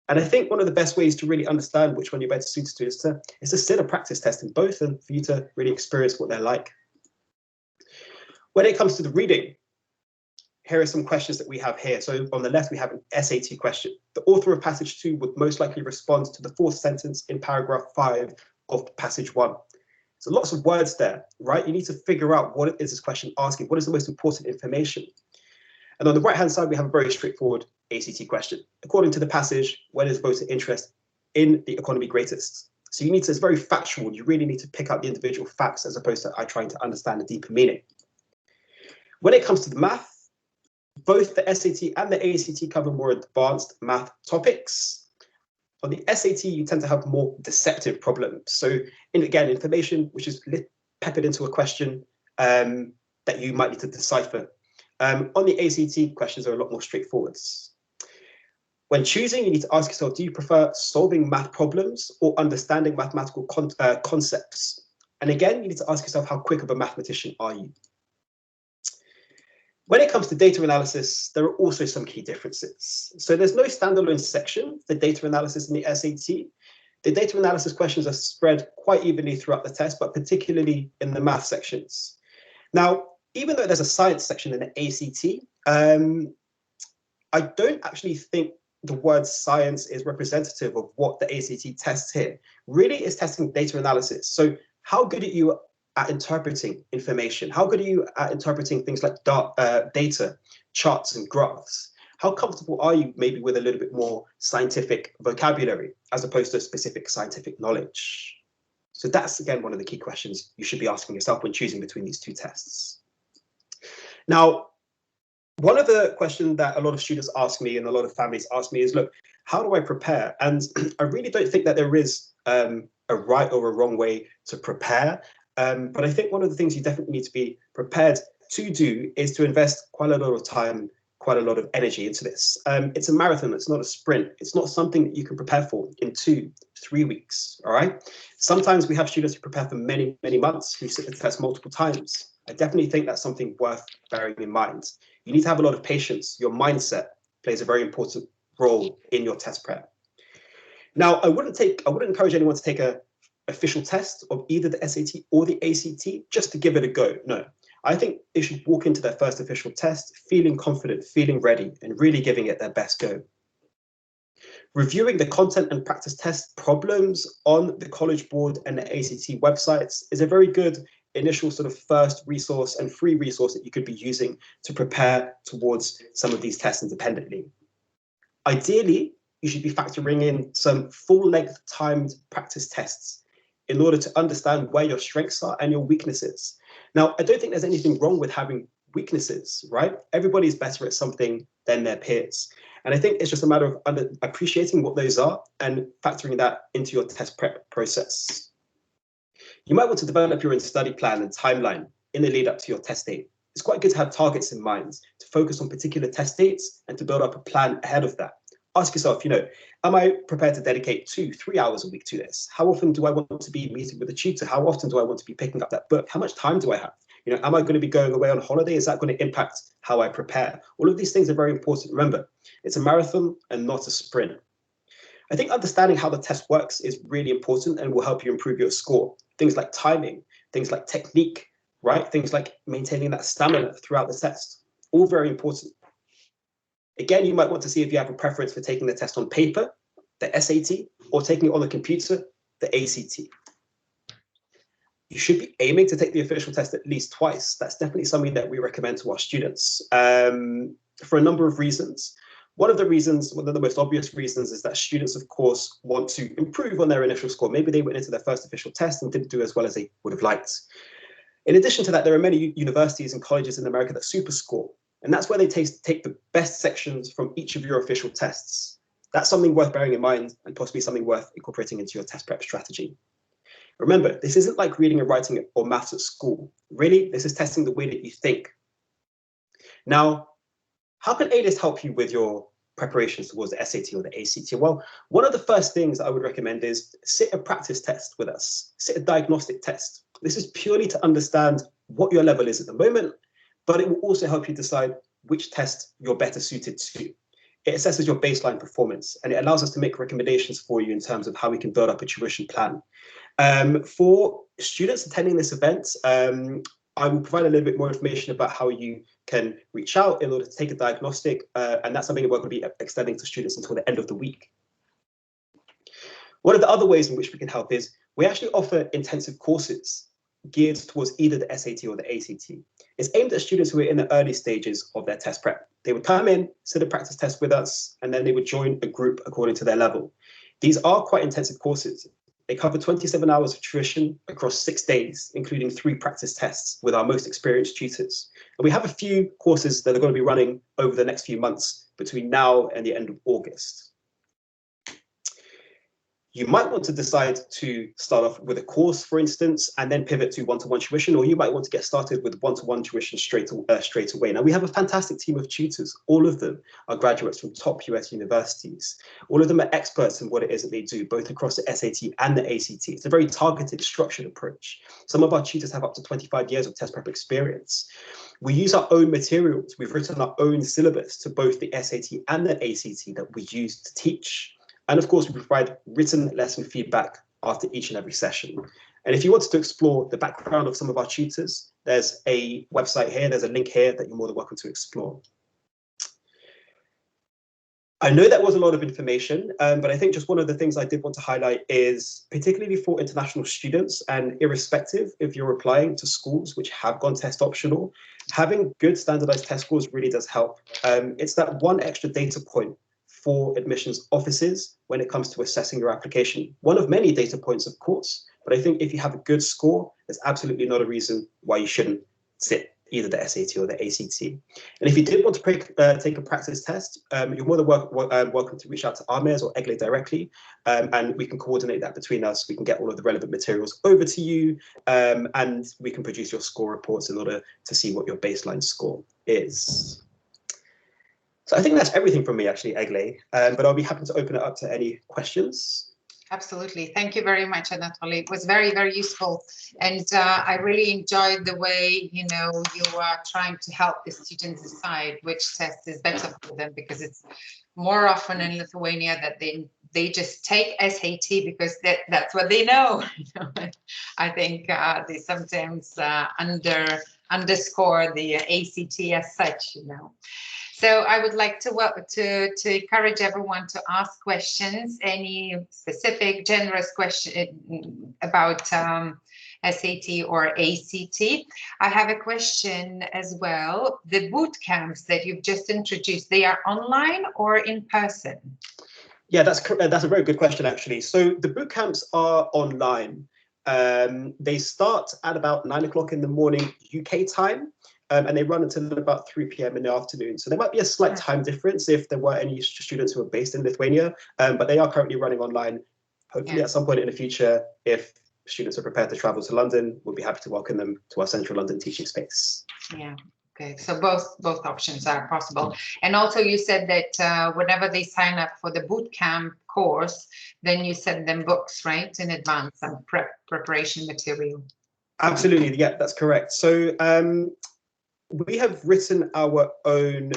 And I think one of the best ways to really understand which one you're better suited to is to sit a practice test in both and for you to really experience what they're like. When it comes to the reading, here are some questions that we have here. So on the left, we have an SAT question. The author of passage 2 would most likely respond to the 4th sentence in paragraph 5 of passage 1. So lots of words there, right? You need to figure out what is this question asking? What is the most important information? And on the right-hand side, we have a very straightforward ACT question. According to the passage, when is voter interest in the economy greatest? So it's very factual. You really need to pick out the individual facts as opposed to trying to understand the deeper meaning. When it comes to the math, both the SAT and the ACT cover more advanced math topics. On the SAT, you tend to have more deceptive problems. So again, information which is peppered into a question that you might need to decipher. On the ACT, questions are a lot more straightforward. When choosing, you need to ask yourself, do you prefer solving math problems or understanding mathematical concepts? And again, you need to ask yourself, how quick of a mathematician are you? When it comes to data analysis, there are also some key differences. So there's no standalone section for data analysis in the SAT. The data analysis questions are spread quite evenly throughout the test, but particularly in the math sections. Now, even though there's a science section in the ACT, I don't actually think the word science is representative of what the ACT tests here. Really, it's testing data analysis. So how good are you at interpreting information? How good are you at interpreting things like data, charts, and graphs? How comfortable are you maybe with a little bit more scientific vocabulary as opposed to specific scientific knowledge? So that's, again, one of the key questions you should be asking yourself when choosing between these two tests. Now, one of the questions that a lot of students ask me and a lot of families ask me is, look, how do I prepare? And I really don't think that there is a right or a wrong way to prepare. But I think one of the things you definitely need to be prepared to do is to invest quite a lot of time, quite a lot of energy into this. It's a marathon, it's not a sprint. It's not something that you can prepare for in 2-3 weeks, all right? Sometimes we have students who prepare for many, many months, who sit the test multiple times. I definitely think that's something worth bearing in mind. You need to have a lot of patience. Your mindset plays a very important role in your test prep. Now, I wouldn't encourage anyone to take an official test of either the SAT or the ACT just to give it a go. No, I think they should walk into their first official test feeling confident, feeling ready, and really giving it their best go. Reviewing the content and practice test problems on the College Board and the ACT websites is a very good initial sort of first resource and free resource that you could be using to prepare towards some of these tests independently. Ideally, you should be factoring in some full-length timed practice tests in order to understand where your strengths are and your weaknesses. Now, I don't think there's anything wrong with having weaknesses, right? Everybody's better at something than their peers. And I think it's just a matter of appreciating what those are and factoring that into your test prep process. You might want to develop your own study plan and timeline in the lead up to your test date. It's quite good to have targets in mind, to focus on particular test dates and to build up a plan ahead of that. Ask yourself, am I prepared to dedicate 2-3 hours a week to this? How often do I want to be meeting with a tutor? How often do I want to be picking up that book? How much time do I have? Am I going to be going away on holiday? Is that going to impact how I prepare? All of these things are very important. Remember, it's a marathon and not a sprint. I think understanding how the test works is really important and will help you improve your score. Things like timing, things like technique, right? Things like maintaining that stamina throughout the test, all very important. Again, you might want to see if you have a preference for taking the test on paper, the SAT, or taking it on the computer, the ACT. You should be aiming to take the official test at least twice. That's definitely something that we recommend to our students for a number of reasons. One of the most obvious reasons is that students, of course, want to improve on their initial score. Maybe they went into their first official test and didn't do as well as they would have liked. In addition to that, there are many universities and colleges in America that super score, and that's where they take the best sections from each of your official tests. That's something worth bearing in mind and possibly something worth incorporating into your test prep strategy. Remember, this isn't like reading and writing or maths at school. Really, this is testing the way that you think. Now, how can A-List help you with your preparations towards the SAT or the ACT? Well, one of the first things I would recommend is sit a practice test with us, sit a diagnostic test. This is purely to understand what your level is at the moment, but it will also help you decide which test you're better suited to. It assesses your baseline performance and it allows us to make recommendations for you in terms of how we can build up a tuition plan. For students attending this event, I will provide a little bit more information about how you can reach out in order to take a diagnostic, and that's something that we're going to be extending to students until the end of the week. One of the other ways in which we can help is we actually offer intensive courses geared towards either the SAT or the ACT. It's aimed at students who are in the early stages of their test prep. They would come in, sit a practice test with us, and then they would join a group according to their level. These are quite intensive courses. They cover 27 hours of tuition across 6 days, including 3 practice tests with our most experienced tutors. And we have a few courses that are going to be running over the next few months between now and the end of August. You might want to decide to start off with a course, for instance, and then pivot to one-to-one tuition, or you might want to get started with one-to-one tuition straight away. Now, we have a fantastic team of tutors. All of them are graduates from top US universities. All of them are experts in what it is that they do, both across the SAT and the ACT. It's a very targeted, structured approach. Some of our tutors have up to 25 years of test prep experience. We use our own materials. We've written our own syllabus to both the SAT and the ACT that we use to teach. And of course, we provide written lesson feedback after each and every session. And if you wanted to explore the background of some of our tutors, there's a website here, there's a link here that you're more than welcome to explore. I know that was a lot of information, but I think just one of the things I did want to highlight is, particularly for international students and irrespective if you're applying to schools which have gone test optional, having good standardized test scores really does help. It's that one extra data point for admissions offices when it comes to assessing your application. One of many data points, of course, but I think if you have a good score, there's absolutely not a reason why you shouldn't sit either the SAT or the ACT. And if you did want to take a practice test, you're more than welcome to reach out to Armez or Egle directly, and we can coordinate that between us. We can get all of the relevant materials over to you, and we can produce your score reports in order to see what your baseline score is. So I think that's everything from me, actually, Egle, but I'll be happy to open it up to any questions. Absolutely. Thank you very much, Anatoly. It was very, very useful. And I really enjoyed the way, you are trying to help the students decide which test is better for them, because it's more often in Lithuania that they just take SAT because that's what they know. I think they sometimes underscore the ACT as such, So I would like to encourage everyone to ask questions, any specific generous question about SAT or ACT. I have a question as well. The boot camps that you've just introduced, they are online or in person? Yeah, that's a very good question, actually. So the boot camps are online. They start at about 9 o'clock in the morning UK time. And they run until about 3 p.m. in the afternoon. So there might be a slight time difference if there were any students who are based in Lithuania, but they are currently running online. Hopefully at some point in the future, if students are prepared to travel to London, we'll be happy to welcome them to our central London teaching space. Yeah, okay, so both options are possible. And also you said that whenever they sign up for the bootcamp course, then you send them books, right, in advance, some preparation material. Absolutely, yeah, that's correct. So we have written our own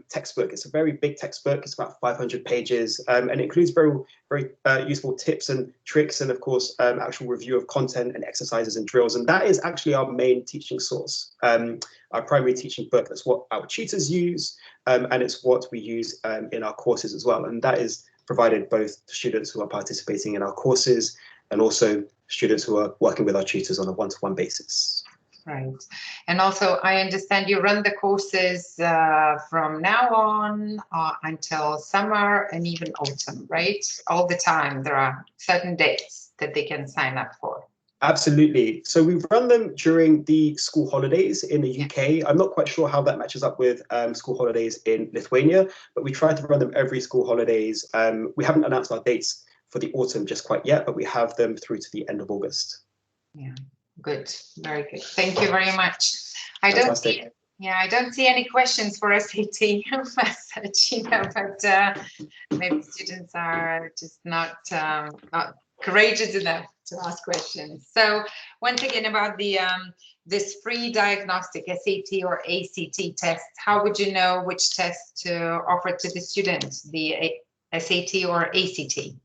textbook. It's a very big textbook. It's about 500 pages, and it includes very, very useful tips and tricks, and of course, actual review of content and exercises and drills. And that is actually our main teaching source, our primary teaching book. That's what our tutors use, and it's what we use in our courses as well. And that is provided both to students who are participating in our courses and also students who are working with our tutors on a one-to-one basis. Right. And also, I understand you run the courses from now on until summer and even autumn, right? All the time. There are certain dates that they can sign up for. Absolutely. So we run them during the school holidays in the UK. I'm not quite sure how that matches up with school holidays in Lithuania, but we try to run them every school holidays. We haven't announced our dates for the autumn just quite yet, but we have them through to the end of August. Yeah. Good, very good. Thank you very much. I don't see any questions for SAT message, but maybe students are just not courageous enough to ask questions. So once again, about the this free diagnostic SAT or ACT test, how would you know which test to offer to the students, the SAT or ACT?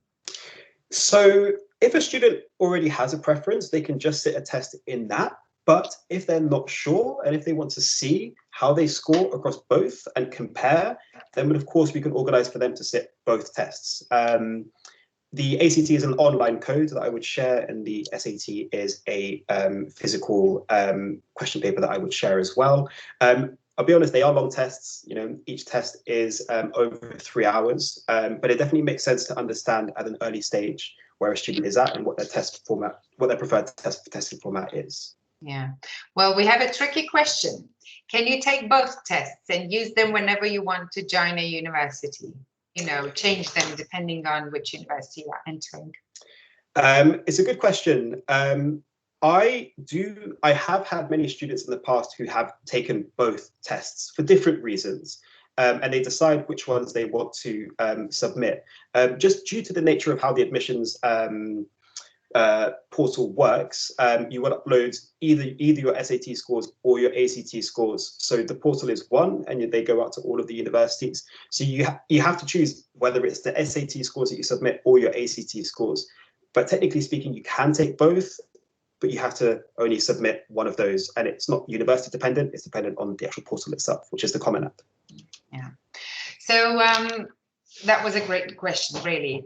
So if a student already has a preference, they can just sit a test in that. But if they're not sure, and if they want to see how they score across both and compare, then of course we can organize for them to sit both tests. The ACT is an online code that I would share, and the SAT is a physical question paper that I would share as well. I'll be honest, they are long tests. Each test is over 3 hours, but it definitely makes sense to understand at an early stage where a student is at and what their test format, what their preferred testing format is. Yeah, well, we have a tricky question. Can you take both tests and use them whenever you want to join a university? Change them depending on which university you are entering. It's a good question. I have had many students in the past who have taken both tests for different reasons, and they decide which ones they want to submit. Just due to the nature of how the admissions portal works, you will upload either your SAT scores or your ACT scores. So the portal is one, and they go out to all of the universities. So you have to choose whether it's the SAT scores that you submit or your ACT scores. But technically speaking, you can take both. but you have to only submit one of those. And it's not university dependent, it's dependent on the actual portal itself, which is the Common App. Yeah. So that was a great question, really,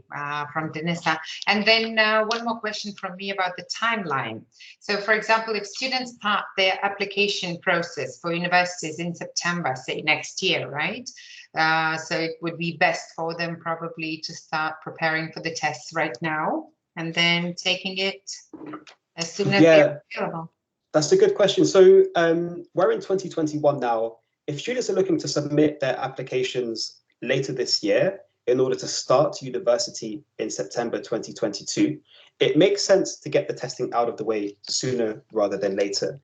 from Denisa. And then one more question from me about the timeline. So, for example, if students start their application process for universities in September, say next year, right? So it would be best for them probably to start preparing for the tests right now and then taking it as soon as they're available. That's a good question. So we're in 2021 now. If students are looking to submit their applications later this year in order to start university in September 2022, it makes sense to get the testing out of the way sooner rather than later.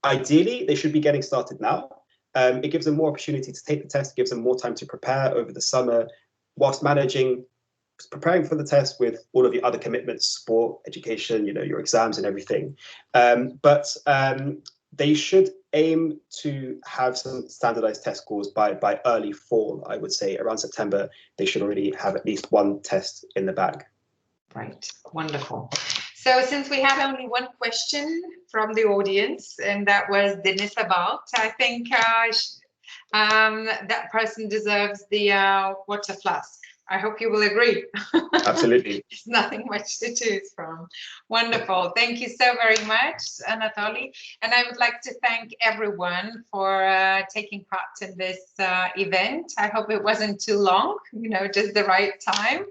Ideally, they should be getting started now. It gives them more opportunity to take the test, gives them more time to prepare over the summer, whilst preparing for the test with all of the other commitments, sport, education, your exams and everything. But they should aim to have some standardized test scores by early fall, I would say. Around September, they should already have at least one test in the bag. Right, wonderful. So since we have only one question from the audience, and that was Denisa Balt, I think that person deserves the water flask. I hope you will agree. Absolutely. There's nothing much to choose from. Wonderful. Thank you so very much, Anatoly. And I would like to thank everyone for taking part in this event. I hope it wasn't too long, just the right time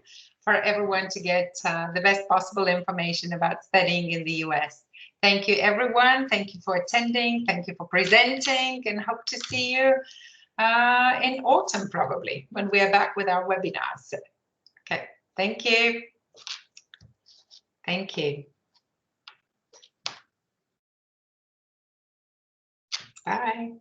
for everyone to get the best possible information about studying in the US. Thank you, everyone. Thank you for attending. Thank you for presenting, and hope to see you in autumn, probably, when we are back with our webinars. Okay, thank you. Thank you. Bye.